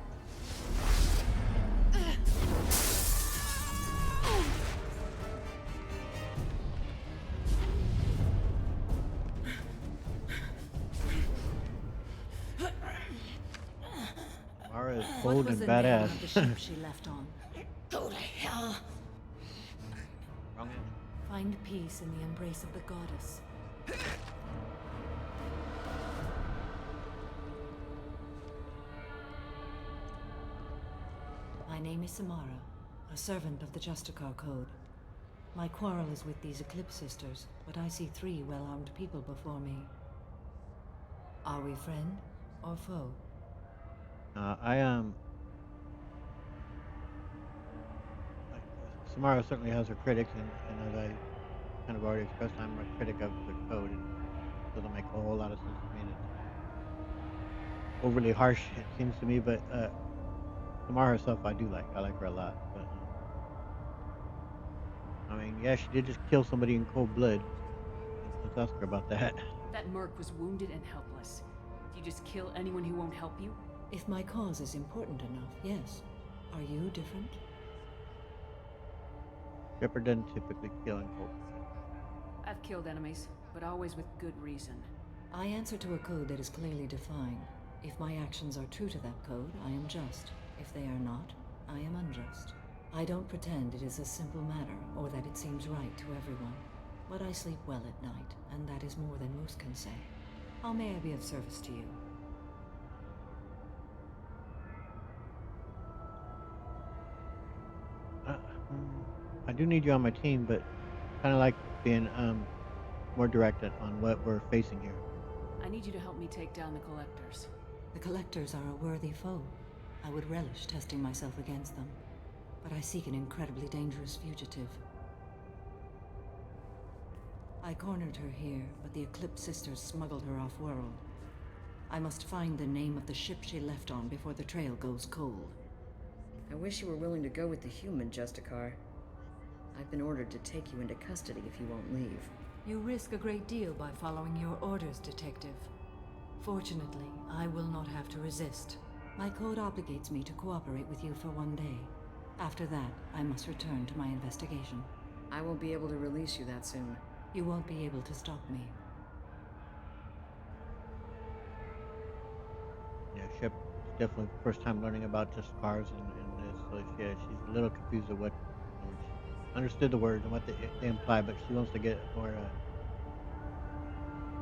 Samara is bold and badass. What was the name of the ship she left on? Go to hell. Wrong end. Find peace in the embrace of the goddess. My name is Samara, a servant of the Justicar Code. My quarrel is with these Eclipse Sisters, but I see 3 well-armed people before me. Are we friend or foe? I am. Samara certainly has her critics, and as I kind of already expressed, I'm a critic of the code. It doesn't make a whole lot of sense to me. It's overly harsh, it seems to me, but Samara herself, I do like. I like her a lot. But I mean, yeah, she did just kill somebody in cold blood. Let's ask her about that. That merc was wounded and helpless. Do you just kill anyone who won't help you? If my cause is important enough, yes. Are you different? Shepard doesn't typically kill in cold blood. I've killed enemies, but always with good reason. I answer to a code that is clearly defined. If my actions are true to that code, I am just. If they are not, I am unjust. I don't pretend it is a simple matter, or that it seems right to everyone. But I sleep well at night, and that is more than most can say. How may I be of service to you? Mm, I do need you on my team, but kind of like being more directed on what we're facing here. I need you to help me take down the collectors. The collectors are a worthy foe. I would relish testing myself against them, but I seek an incredibly dangerous fugitive. I cornered her here, but the Eclipse sisters smuggled her off-world. I must find the name of the ship she left on before the trail goes cold. I wish you were willing to go with the human, Justicar. I've been ordered to take you into custody if you won't leave. You risk a great deal by following your orders, Detective. Fortunately, I will not have to resist. My code obligates me to cooperate with you for 1 day. After that, I must return to my investigation. I won't be able to release you that soon. You won't be able to stop me. Yeah, Shep is definitely first time learning about just cars and this. So yeah, she's a little confused at what she understood the words and what they imply, but she wants to get a more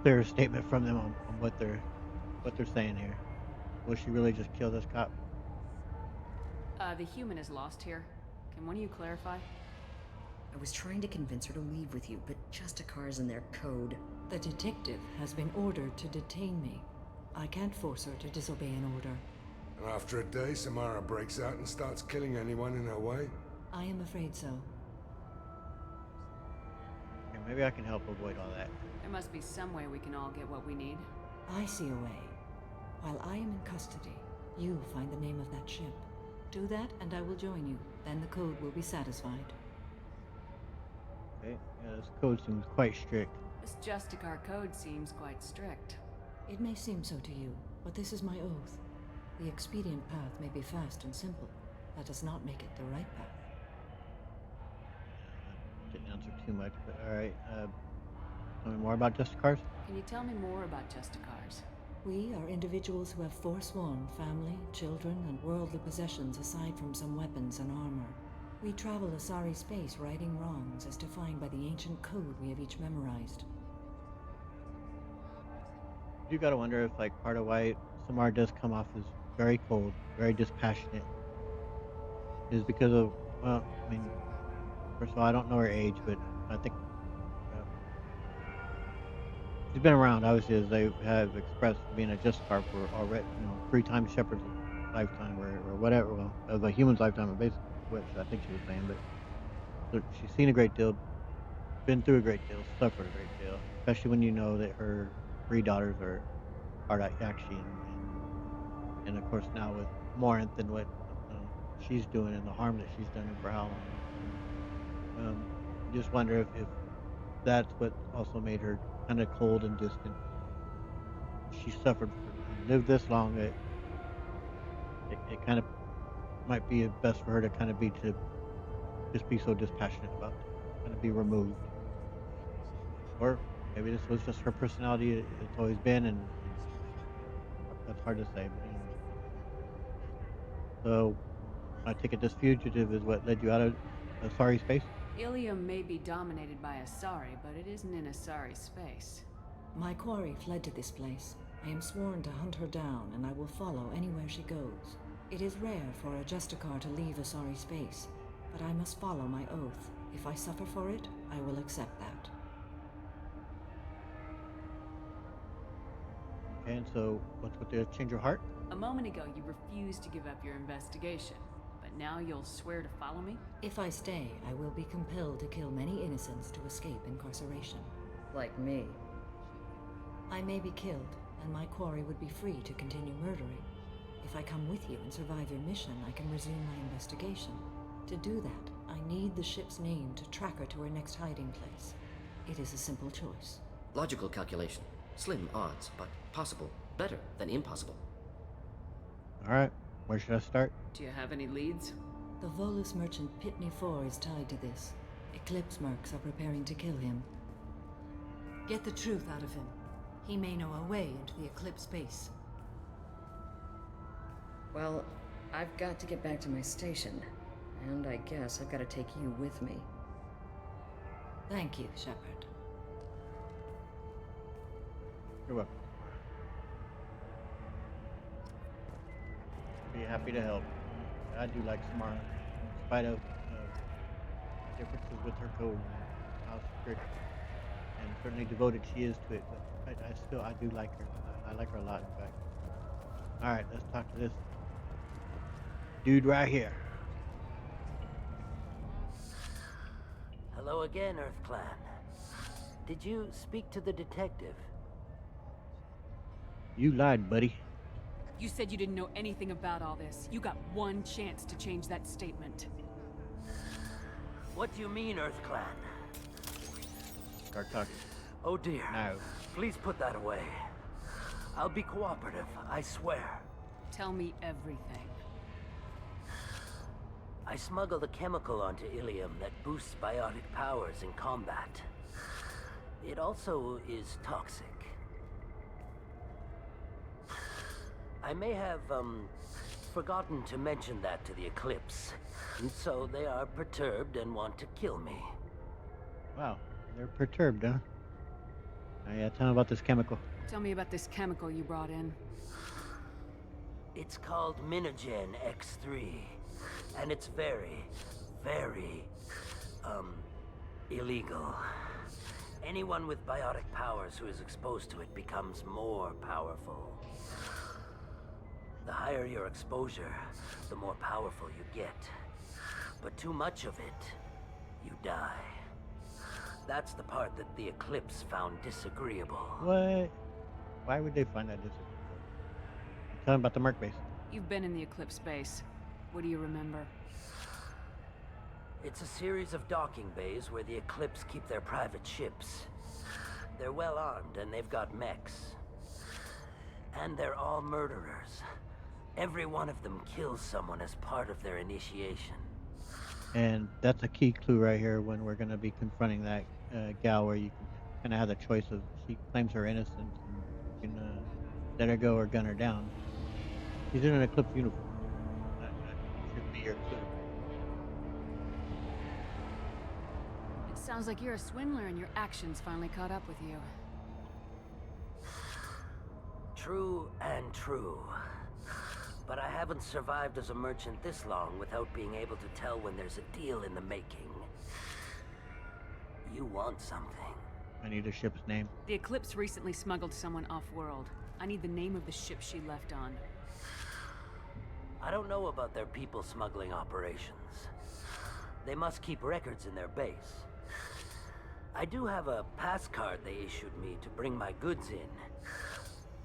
clear statement from them on what they're saying here. Will she really just kill this cop? The human is lost here. Can one of you clarify? I was trying to convince her to leave with you, but Justicar's in their code. The detective has been ordered to detain me. I can't force her to disobey an order. And after a day, Samara breaks out and starts killing anyone in her way? I am afraid so. Okay, maybe I can help avoid all that. There must be some way we can all get what we need. I see a way. While I am in custody, you find the name of that ship. Do that, and I will join you. Then the code will be satisfied. Okay, yeah, this code seems quite strict. This Justicar code seems quite strict. It may seem so to you, but this is my oath. The expedient path may be fast and simple. That does not make it the right path. Didn't answer too much, but alright. Tell me more about Justicars? Can you tell me more about Justicars? We are individuals who have forsworn family, children, and worldly possessions aside from some weapons and armor. We travel Asari space righting wrongs as defined by the ancient code we have each memorized. You gotta wonder if, like, part of why Samar does come off as very cold, very dispassionate, is because of, well, I mean, first of all, I don't know her age, but I think uh, she's been around, obviously, as they have expressed being a Justicar for already, 3 times Shepard's lifetime, or whatever, well, of a human's lifetime, basically, which I think she was saying, but so she's seen a great deal, been through a great deal, suffered a great deal, especially when you know that her 3 daughters are actually and of course now with Morinth and what she's doing and the harm that she's done and for how long. Just wonder if that's what also made her kind of cold and distant. She suffered and lived this long. It kind of might be best for her to kind of be to just be so dispassionate about it, kind of be removed. Or maybe this was just her personality. It's always been, and that's hard to say. But so I take it this fugitive is what led you out of Asari space? Ilium may be dominated by Asari, but it isn't in Asari space. My quarry fled to this place. I am sworn to hunt her down, and I will follow anywhere she goes. It is rare for a Justicar to leave Asari space, but I must follow my oath. If I suffer for it, I will accept that. Okay, and so what's with the change of heart? A moment ago, you refused to give up your investigation, but now you'll swear to follow me? If I stay, I will be compelled to kill many innocents to escape incarceration. Like me. I may be killed, and my quarry would be free to continue murdering. If I come with you and survive your mission, I can resume my investigation. To do that, I need the ship's name to track her to her next hiding place. It is a simple choice. Logical calculation. Slim odds, but possible. Better than impossible. Alright, where should I start? Do you have any leads? The Volus merchant Pitney 4 is tied to this. Eclipse mercs are preparing to kill him. Get the truth out of him. He may know a way into the Eclipse base. Well, I've got to get back to my station. And I guess I've got to take you with me. Thank you, Shepard. You're welcome. Be happy to help. I do like Samara, in spite of differences with her code and how strict and certainly devoted she is to it. But I do like her. I like her a lot, in fact. All right, let's talk to this dude right here. Hello again, Earth Clan. Did you speak to the detective? You lied, buddy. You said you didn't know anything about all this. You got one chance to change that statement. What do you mean, Earth Clan? Start talking. Oh dear. No. Please put that away. I'll be cooperative, I swear. Tell me everything. I smuggled a chemical onto Ilium that boosts biotic powers in combat. It also is toxic. I may have, forgotten to mention that to the Eclipse, and so they are perturbed and want to kill me. Wow, they're perturbed, huh? Yeah, tell me about this chemical. Tell me about this chemical you brought in. It's called Minogen X3, and it's very, very, illegal. Anyone with biotic powers who is exposed to it becomes more powerful. The higher your exposure, the more powerful you get. But too much of it, you die. That's the part that the Eclipse found disagreeable. What? Why would they find that disagreeable? Tell me about the Merc base. You've been in the Eclipse base. What do you remember? It's a series of docking bays where the Eclipse keep their private ships. They're well armed and they've got mechs. And they're all murderers. Every one of them kills someone as part of their initiation. And that's a key clue right here when we're going to be confronting that gal where you can kind of have the choice of she claims her innocence and you can let her go or gun her down. She's in an Eclipse uniform. That should be your clue. It sounds like you're a swindler and your actions finally caught up with you. True and true. But I haven't survived as a merchant this long without being able to tell when there's a deal in the making. You want something. I need a ship's name. The Eclipse recently smuggled someone off-world. I need the name of the ship she left on. I don't know about their people smuggling operations. They must keep records in their base. I do have a pass card they issued me to bring my goods in.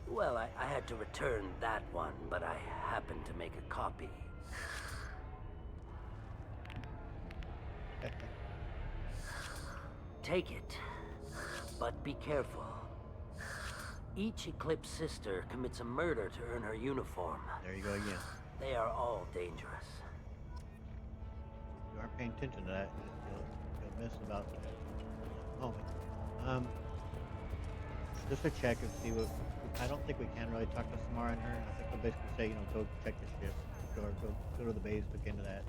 Well, I had to return that one, but I happened to make a copy. Take it, but be careful. Each Eclipse sister commits a murder to earn her uniform. There you go again. They are all dangerous. You aren't paying attention to that. You'll miss about that in a moment. Just to check and see what. I don't think we can really talk to Samara and her. I think we'll basically say, go check the ship, or go to the base, look into that.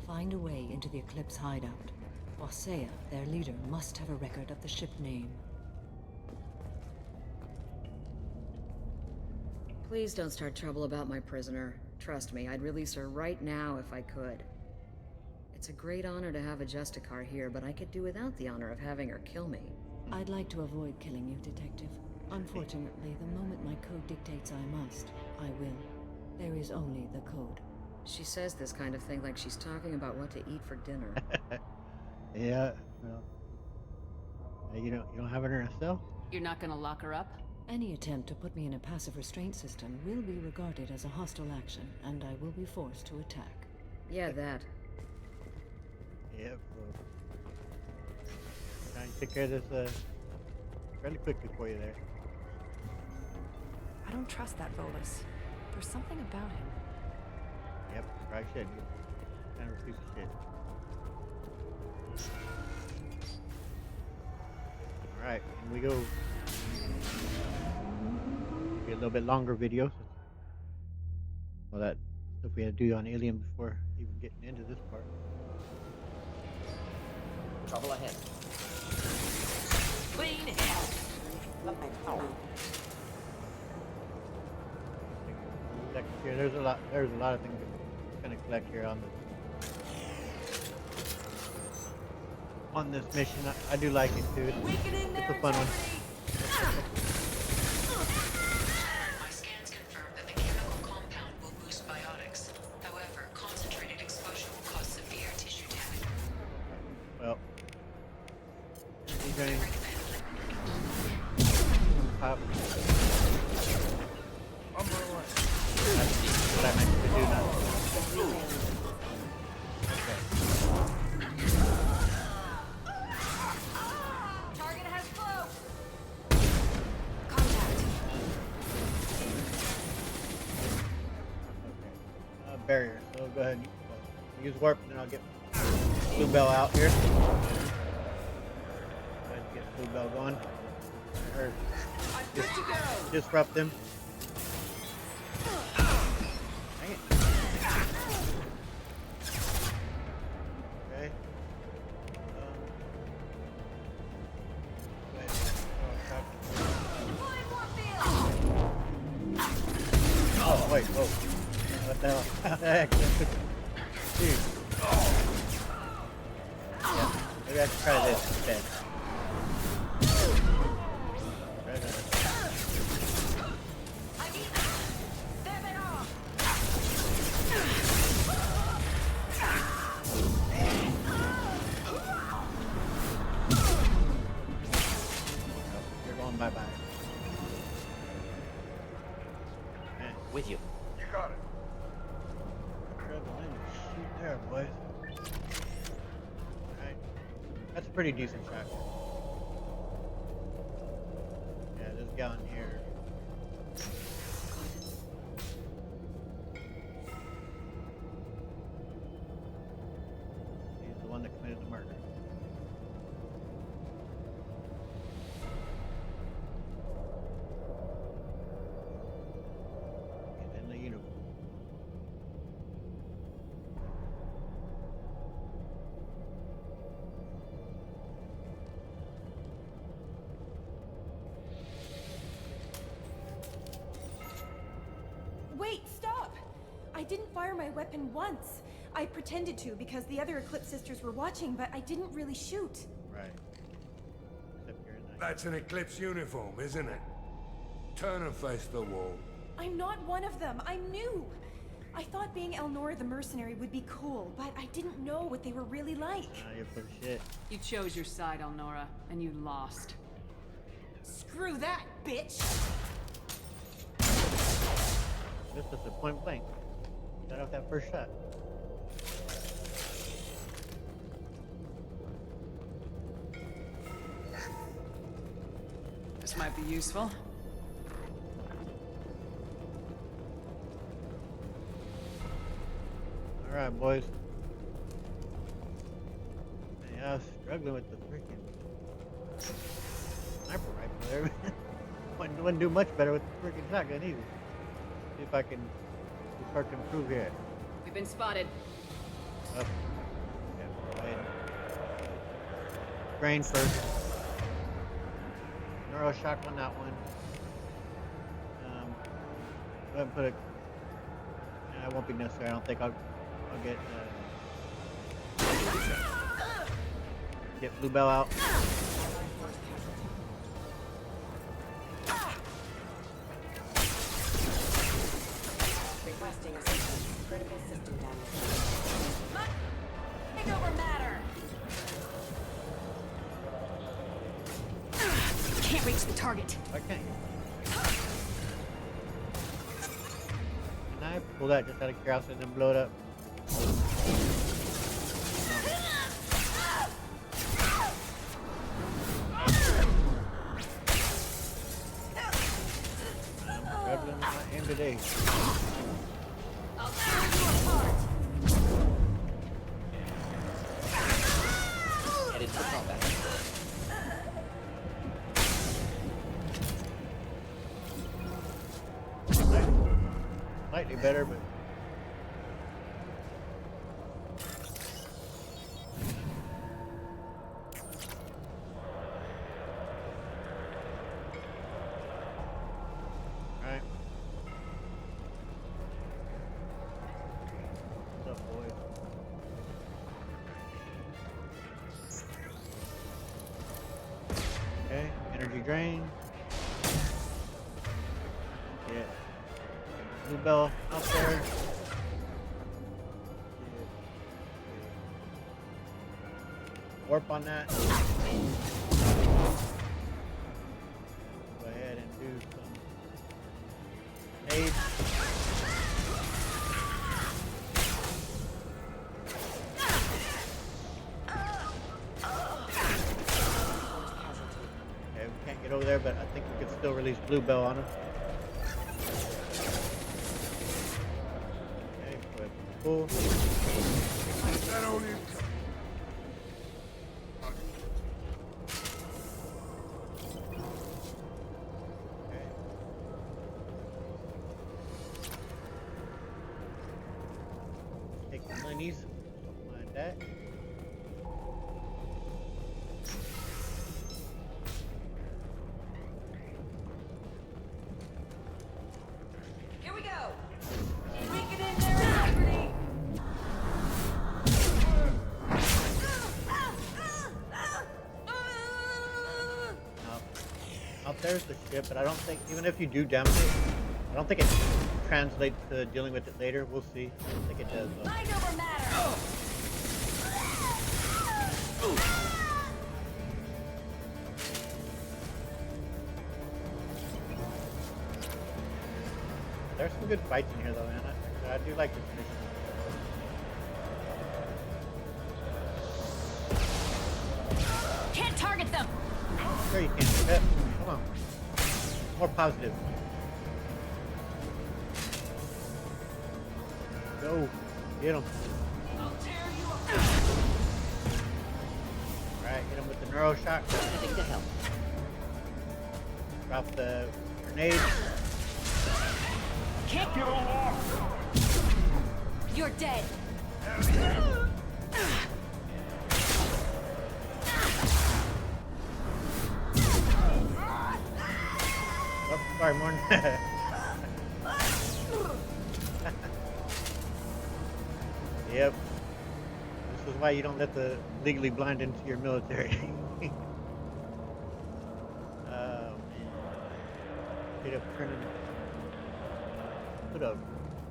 Find a way into the Eclipse hideout. Bosea, their leader, must have a record of the ship name. Please don't start trouble about my prisoner. Trust me, I'd release her right now if I could. It's a great honor to have a Justicar here, but I could do without the honor of having her kill me. I'd like to avoid killing you, Detective. Unfortunately, the moment my code dictates I must, I will. There is only the code. She says this kind of thing like she's talking about what to eat for dinner. Yeah, well, you don't have her in a cell? You're not gonna lock her up? Any attempt to put me in a passive restraint system will be regarded as a hostile action, and I will be forced to attack. Yeah, that. Yep. Trying to take care of this fairly quickly for you there. I don't trust that Volus. There's something about him. Yep, probably should. He's kind of a piece of shit. Alright, and we go. Be a little bit longer video. Well, that stuff we had to do on Ilium before even getting into this part. Trouble ahead. Clean hell! Here, there's a lot of things we're gonna collect here on this. on this mission. I do like it too. It's a fun one. My scans confirm that the chemical compound will boost biotics. However, concentrated exposure will cause severe tissue damage. Well, he's going pop. That's what I meant to do now. Okay. Target has flow. Barrier. So go ahead and use warp, and then I'll get Bluebell out here. Go ahead and get Bluebell going. Or disrupt them. Dang it. Okay. Go ahead. Oh, wait, whoa. What the hell? How the heck? Dude. Yeah, maybe I should try this instead. You're going bye-bye. With you. You got it. Shoot there, boys. Alright. That's a pretty decent shot. Yeah, this gun here. He's the one that committed the murder. He's in the uniform. Wait, stop! I didn't fire my weapon once. I pretended to because the other Eclipse sisters were watching, but I didn't really shoot. Right. Except you're in that. That's an Eclipse uniform, isn't it? Turn and face the wall. I'm not one of them. I'm new. I thought being Elnora the mercenary would be cool, but I didn't know what they were really like. You're full of shit. You chose your side, Elnora, and you lost. Screw that, bitch! This is a point blank. Got off that first shot. This might be useful. Alright, boys. Yeah, I was struggling with the freaking sniper rifle there. Wouldn't do much better with the freaking shotgun either. See if I can start to improve here. We've been spotted. Up. Yeah, go ahead. Grain first. Neuro shock on that one. Go ahead and put a. Yeah, it won't be necessary. I don't think I'll get Bluebell out. Requesting assistance. Critical system damage. Takeover matter! Can't reach the target. Why can't you? Can I pull that just out of curiosity and then blow it up? Struggling with my aim today. I'll tear you apart! Headed for combat. Slightly better, but alright. What's up, boys? Energy drain. Yeah. Blue bell out there. Warp on that. Go ahead and do some aid. Okay, we can't get over there, but I think we can still release blue bell on him. Okay, cool. Monies, something like that. Here we go. We get in there, Liberty. Out there's the ship, but I don't think, even if you do damage it, I don't think it translates to dealing with it later. We'll see. I don't think it does though. Mind over matter. There's some good fights in here though, man. I do like this mission. Can't target them. Sure you can. Yep. Come on. More positive. Go. Get him. Alright, hit him with the neuro shock. Nothing to help. Drop the grenade. Kick. You're dead. Oh, sorry, Morn. Yep. This is why you don't let the legally blind into your military. Oh man. Could have put a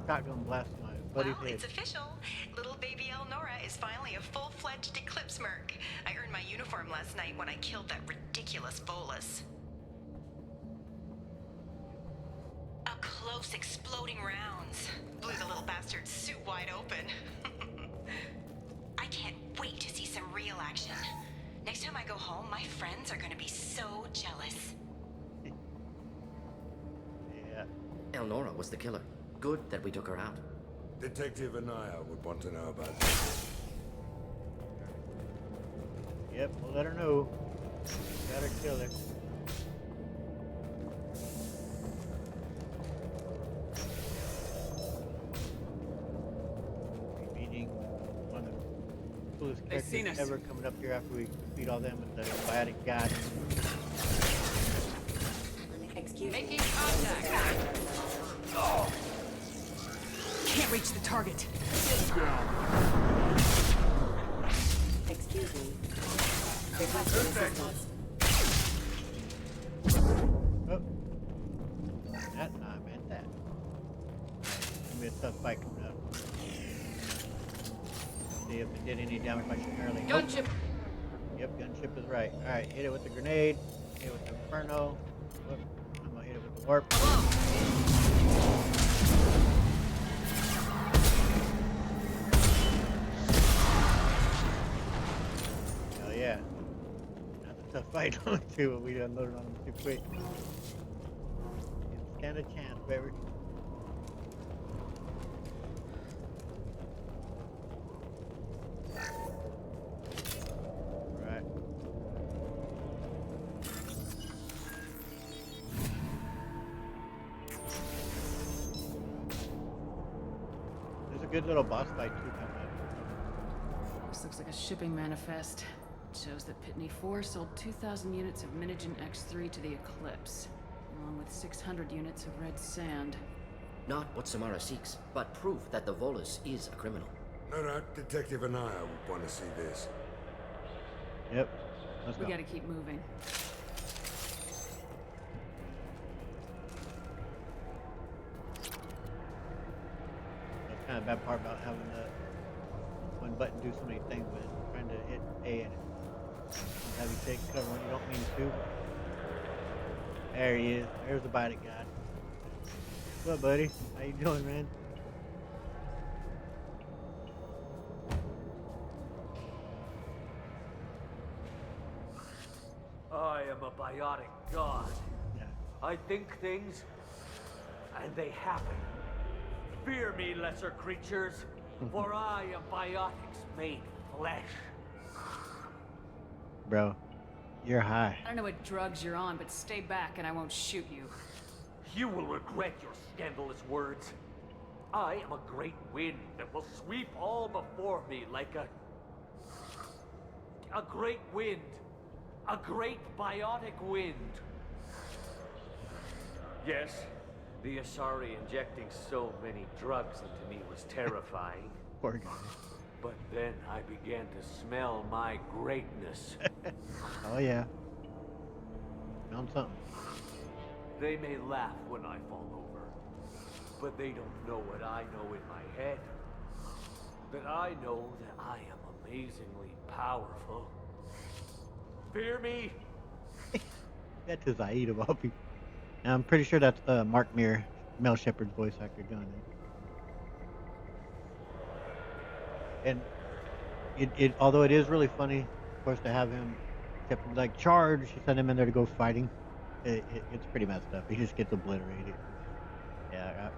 shotgun blast in my buddy's head. It's official. Little baby Elnora is finally a full-fledged Eclipse merc. I earned my uniform last night when I killed that ridiculous bolus. Up close, exploding rounds. Blew the little bastard's suit wide open. I can't wait to see some real action. Next time I go home, my friends are gonna be so jealous. Yeah. Elnora was the killer. Good that we took her out. Detective Anaya would want to know about this. Yep, we'll let her know. Gotta kill her. Meeting one of the coolest characters ever coming up here after we defeat all them with the biotic god. Excuse me. Making contact. Oh. Can't reach the target. Excuse me. Requesting assistance. Oh. That time meant that. Gonna be a tough fight coming up. See if it did any damage by shooting early. Gunship. Yep, gunship is right. Alright, hit it with the grenade. Hit it with the inferno. Whoop. I'm gonna hit it with the warp. Hell yeah. That's a tough fight on too, but we unloaded on them too quick. Didn't stand a chance, baby. Right. There's a good little boss fight too coming up. This looks like a shipping manifest. It shows that Pitney 4 sold 2,000 units of Minigen X3 to the Eclipse, along with 600 units of red sand. Not what Samara seeks, but proof that the Volus is a criminal. No doubt Detective Anaya would want to see this. Yep. Let's We go. gotta keep moving. kind of bad part about having the one button do so many things, man. Trying to hit A and have you take cover when you don't mean to. There he is. There's the bite it got. What's up, buddy? How you doing, man? I am a biotic god. Yeah. I think things, and they happen. Fear me, lesser creatures, for I am biotics made flesh. Bro, you're high. I don't know what drugs you're on, but stay back and I won't shoot you. You will regret your scandalous words. I am a great wind that will sweep all before me like a great wind. A great biotic wind. Yes, the Asari injecting so many drugs into me was terrifying. Poor guy. But then I began to smell my greatness. Oh yeah. Found something. They may laugh when I fall over, but they don't know what I know in my head. That I know that I am amazingly powerful. Fear me? That's his Aid of all people. And I'm pretty sure that's Mark Mir, Mel Shepard's voice actor, doing it. And although it is really funny, of course, to have him like charge, you send him in there to go fighting. It's pretty messed up. He just gets obliterated. Yeah.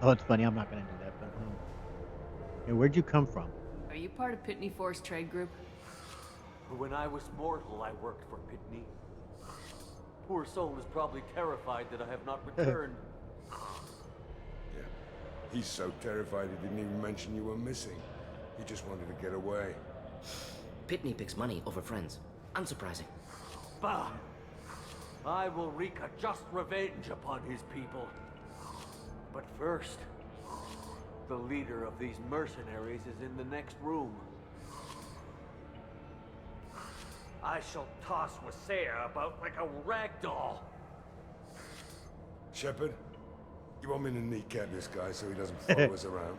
Oh, it's funny. I'm not gonna do that. But yeah, where'd you come from? Are you part of Pitney Force Trade Group? When I was mortal, I worked for Pitney. Poor soul is probably terrified that I have not returned. Yeah. He's so terrified he didn't even mention you were missing. He just wanted to get away. Pitney picks money over friends. Unsurprising. Bah! I will wreak a just revenge upon his people. But first, the leader of these mercenaries is in the next room. I shall toss Wasea about like a rag doll. Shepard, you want me to kneecap this guy so he doesn't follow us around?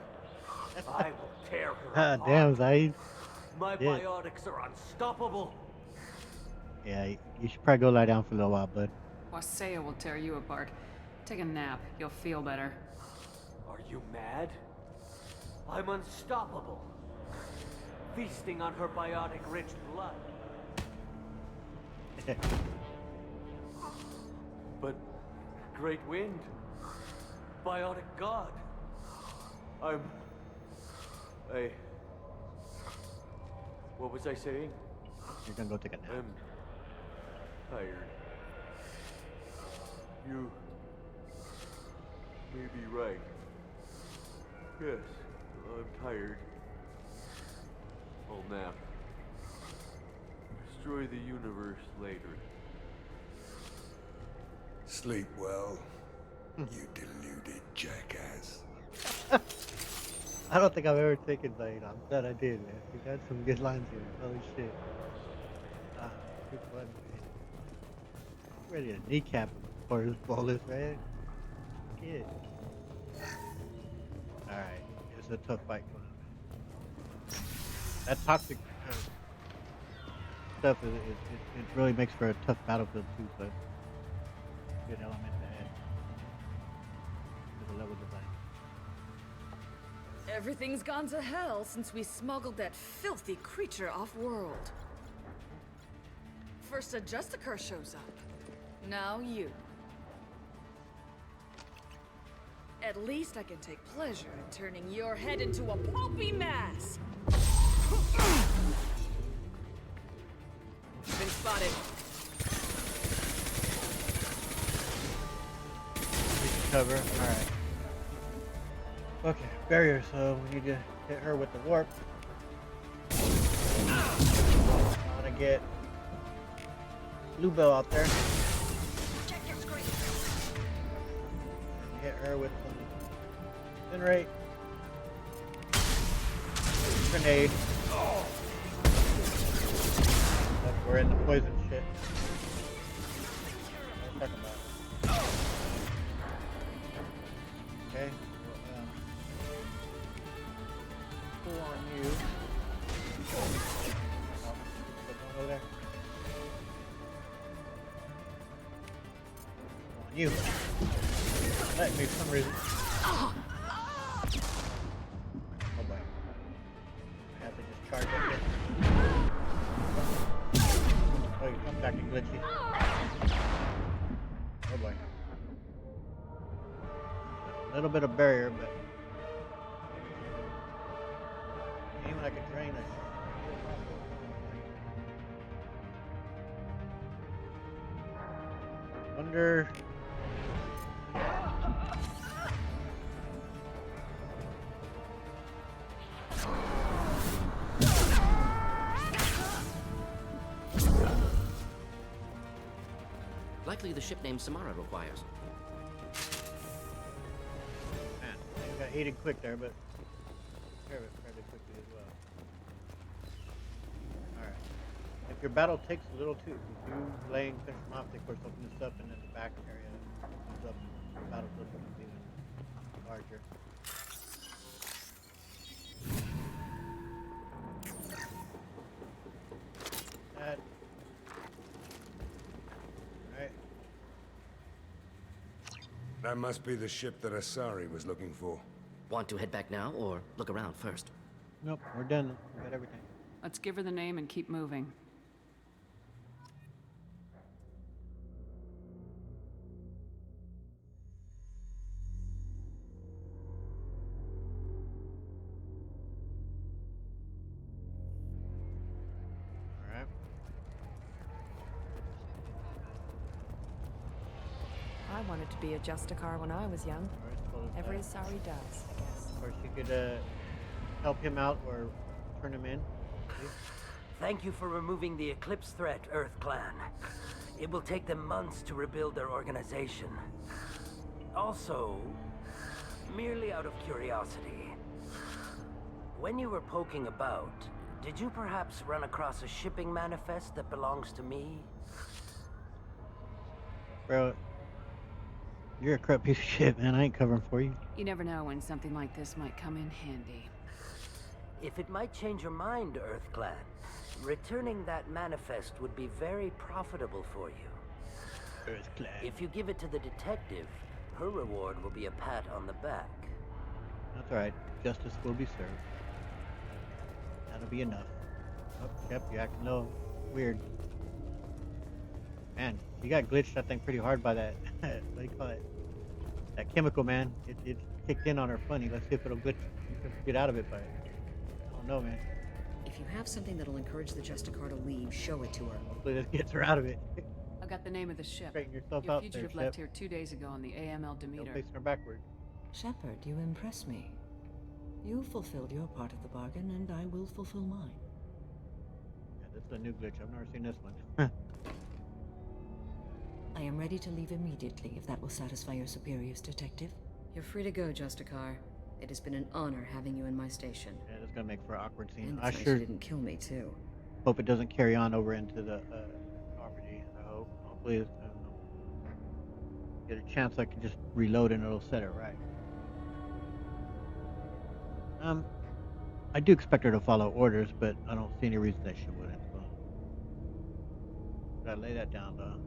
I will tear her Ah, apart. damn, Zaid. My Yeah. biotics are unstoppable. Yeah, you should probably go lie down for a little while, bud. Wasea will tear you apart. Take a nap. You'll feel better. Are you mad? I'm unstoppable. Feasting on her biotic-rich blood. But, Great Wind, biotic god, what was I saying? You're gonna go take a nap. I'm tired. You may be right. Yes, I'm tired. I'll nap. Destroy the universe later. Sleep well, you deluded jackass. I don't think I've ever taken Zaid. I'm glad I did, man. You got some good lines here. Holy shit. Good fun, man. Ready to kneecap him for his bullets, man. Kid. Alright, it's a tough fight going on. That toxic stuff, it really makes for a tough battlefield too, so good element to add to the level design. Everything's gone to hell since we smuggled that filthy creature off-world. First a Justicar shows up. Now you. At least I can take pleasure in turning your head into a pulpy mass. Been spotted. Cover. Alright. Okay, barrier, so we need to hit her with the warp. I want to get Bluebell out there. Check your screen. Hit her with some Incinerate. Grenade. But we're in the poison shit. Let's talk about it. Okay. You. Let me for some reason. Oh boy. I have to just charge up here. Oh, you come back and glitchy. Oh boy. A little bit of barrier, but anyone I could drain it. Wonder. Likely the ship name Samara requires. Man, I got heated quick there, but care of it fairly quickly as well. Alright. If your battle takes a little too, if you laying finish them off, they of course open this up and then the back area comes up. The battlefield becomes even larger. That. Alright. That must be the ship that Asari was looking for. Want to head back now, or look around first? Nope, we're done. We got everything. Let's give her the name and keep moving. Alright. I wanted to be a Justicar when I was young. Every Asari does, I guess. Of course, you could help him out or turn him in. Thank you for removing the Eclipse threat, Earth Clan. It will take them months to rebuild their organization. Also, merely out of curiosity, when you were poking about, did you perhaps run across a shipping manifest that belongs to me? Bro, you're a corrupt piece of shit, man. I ain't covering for you. You never know when something like this might come in handy. If it might change your mind, Earth Clan, returning that manifest would be very profitable for you. Earth Clan. If you give it to the detective, her reward will be a pat on the back. That's alright. Justice will be served. That'll be enough. Oh, yep, you're acting a little weird. Man, you got glitched, I think, pretty hard by that. What do you call it? That chemical, man. It kicked in on her funny. Let's see if it'll glitch. Get out of it, but I don't know, man. If you have something that'll encourage the Justicar to leave, show it to her. Hopefully this gets her out of it. I've got the name of the ship. Straighten yourself Your out fugitive there, left Shep. here 2 days ago on the AML Demeter. Facing her backward. Shepard, you impress me. You fulfilled your part of the bargain, and I will fulfill mine. Yeah, this is a new glitch. I've never seen this one. I am ready to leave immediately if that will satisfy your superiors, Detective. You're free to go, Justicar. It has been an honor having you in my station. Yeah, that's gonna make for an awkward scene. And I it's nice sure you didn't kill me, too. hope it doesn't carry on over into the property. I hope. Hopefully, I don't know. Get a chance I can just reload and it'll set it right. I do expect her to follow orders, but I don't see any reason that she wouldn't. So. Gotta lay that down, though.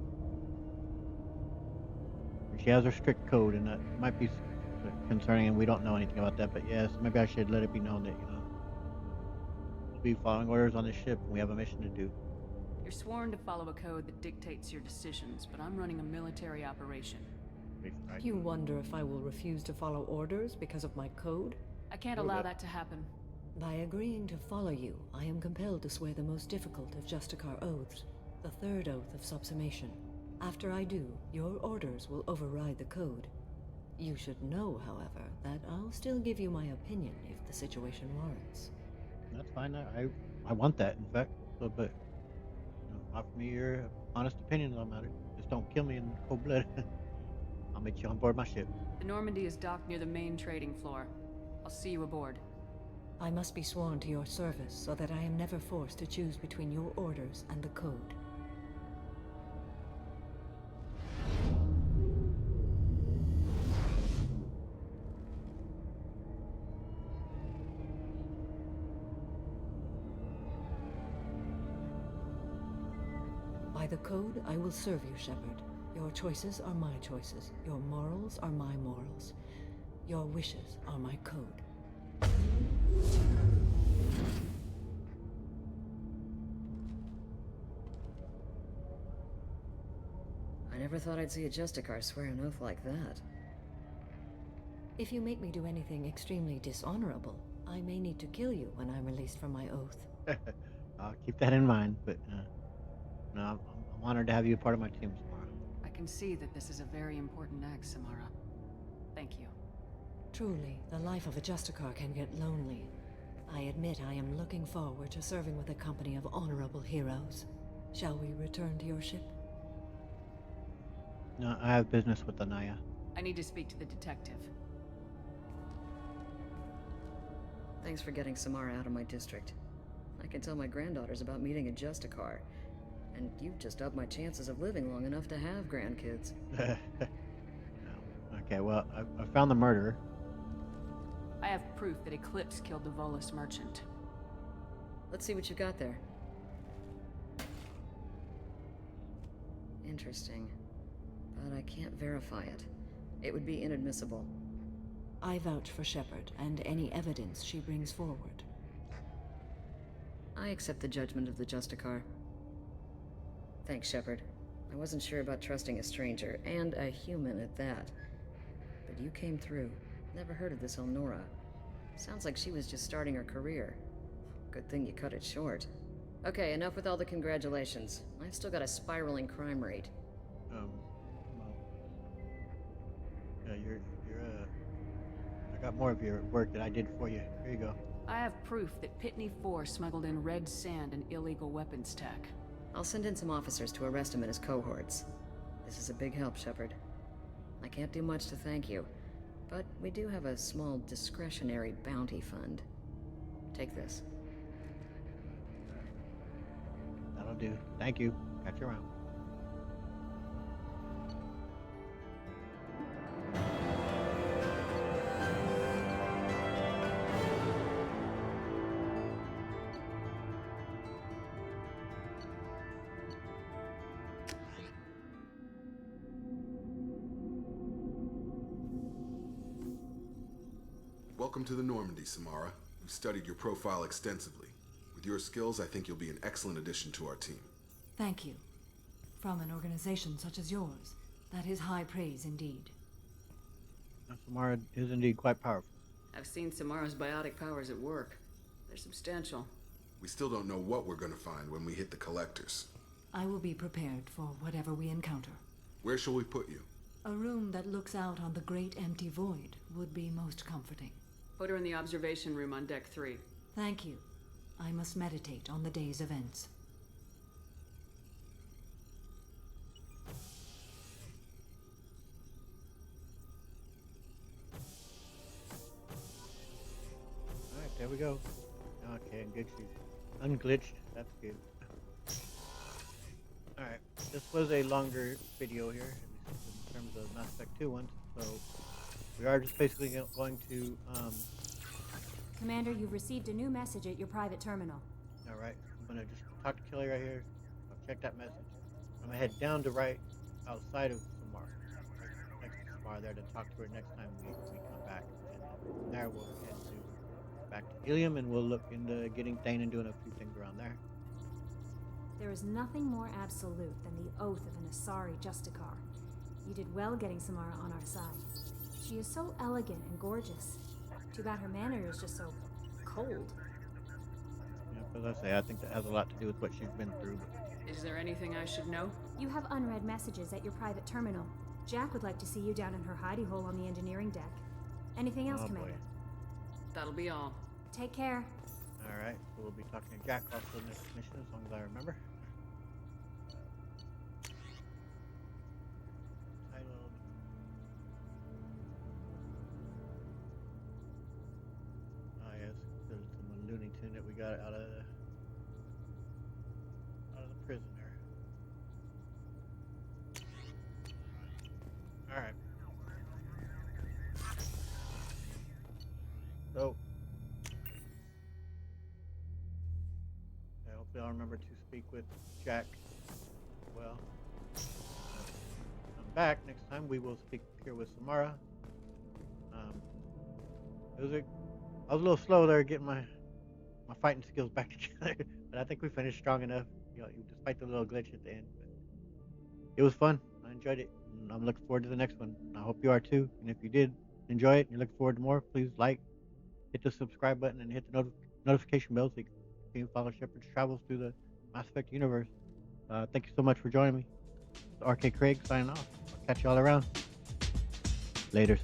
She has her strict code, and that might be concerning, and we don't know anything about that. But yes, maybe I should let it be known that we'll be following orders on this ship, and we have a mission to do. You're sworn to follow a code that dictates your decisions, but I'm running a military operation. You wonder if I will refuse to follow orders because of my code? I can't allow that to happen. By agreeing to follow you, I am compelled to swear the most difficult of Justicar oaths, the third oath of subsumation. After I do, your orders will override the code. You should know, however, that I'll still give you my opinion if the situation warrants. That's fine. I want that, in fact. So, but offer me your honest opinions on the matter. Just don't kill me in cold blood. I'll meet you on board my ship. The Normandy is docked near the main trading floor. I'll see you aboard. I must be sworn to your service so that I am never forced to choose between your orders and the code. By the code, I will serve you, Shepard. Your choices are my choices. Your morals are my morals. Your wishes are my code. I never thought I'd see a Justicar swear an oath like that. If you make me do anything extremely dishonorable, I may need to kill you when I'm released from my oath. I'll keep that in mind, but no, I'm honored to have you a part of my team, Samara. I can see that this is a very important act, Samara. Thank you. Truly, the life of a Justicar can get lonely. I admit I am looking forward to serving with a company of honorable heroes. Shall we return to your ship? No, I have business with Anaya. I need to speak to the detective. Thanks for getting Samara out of my district. I can tell my granddaughters about meeting a Justicar. And you've just upped my chances of living long enough to have grandkids. Okay, well, I found the murderer. I have proof that Eclipse killed the Volus merchant. Let's see what you got there. Interesting. But I can't verify it. It would be inadmissible. I vouch for Shepard and any evidence she brings forward. I accept the judgment of the Justicar. Thanks, Shepard. I wasn't sure about trusting a stranger, and a human at that. But you came through. Never heard of this Elnora. Sounds like she was just starting her career. Good thing you cut it short. Okay, enough with all the congratulations. I've still got a spiraling crime rate. Well, yeah, I got more of your work that I did for you. Here you go. I have proof that Pitney 4 smuggled in red sand and illegal weapons tech. I'll send in some officers to arrest him and his cohorts. This is a big help, Shepard. I can't do much to thank you, but we do have a small discretionary bounty fund. Take this. That'll do. Thank you. Catch you around. Welcome to the Normandy, Samara. We've studied your profile extensively. With your skills, I think you'll be an excellent addition to our team. Thank you. From an organization such as yours, that is high praise indeed. Samara is indeed quite powerful. I've seen Samara's biotic powers at work. They're substantial. We still don't know what we're going to find when we hit the collectors. I will be prepared for whatever we encounter. Where shall we put you? A room that looks out on the great empty void would be most comforting. Put her in the observation room on deck 3. Thank you. I must meditate on the day's events. Alright, there we go. Okay, good. She's unglitched. That's good. Alright, this was a longer video here in terms of Mass Effect 2 ones, so we are just basically going to Commander, you've received a new message at your private terminal. Alright, I'm gonna just talk to Kelly right here. I'll check that message. I'm gonna head down to right outside of Samara. Right next to Samara there to talk to her next time we come back. And then from there we'll head back to Ilium and we'll look into getting Thane and doing a few things around there. There is nothing more absolute than the oath of an Asari Justicar. You did well getting Samara on our side. She is so elegant and gorgeous. Too bad her manner is just so cold. Yeah, as I say, I think that has a lot to do with what she's been through. Is there anything I should know? You have unread messages at your private terminal. Jack would like to see you down in her hidey hole on the engineering deck. Anything else, Commander? Boy. That'll be all. Take care. Alright, so we'll be talking to Jack also in this mission as long as I remember. Looney Tune that we got out of the prison there. All right. So, hopefully I'll remember to speak with Jack as well. back next time, we will speak here with Samara. Um, it was a, I was a little slow there getting my fighting skills back together, but I think we finished strong enough. Despite the little glitch at the end. But it was fun. I enjoyed it, and I'm looking forward to the next one. I hope you are too. And if you did enjoy it and you're looking forward to more, please hit the subscribe button, and hit the notification bell so you can continue to follow Shepard's travels through the Mass Effect universe. Thank you so much for joining me. It's RK Craig signing off. I'll catch you all around. Laters.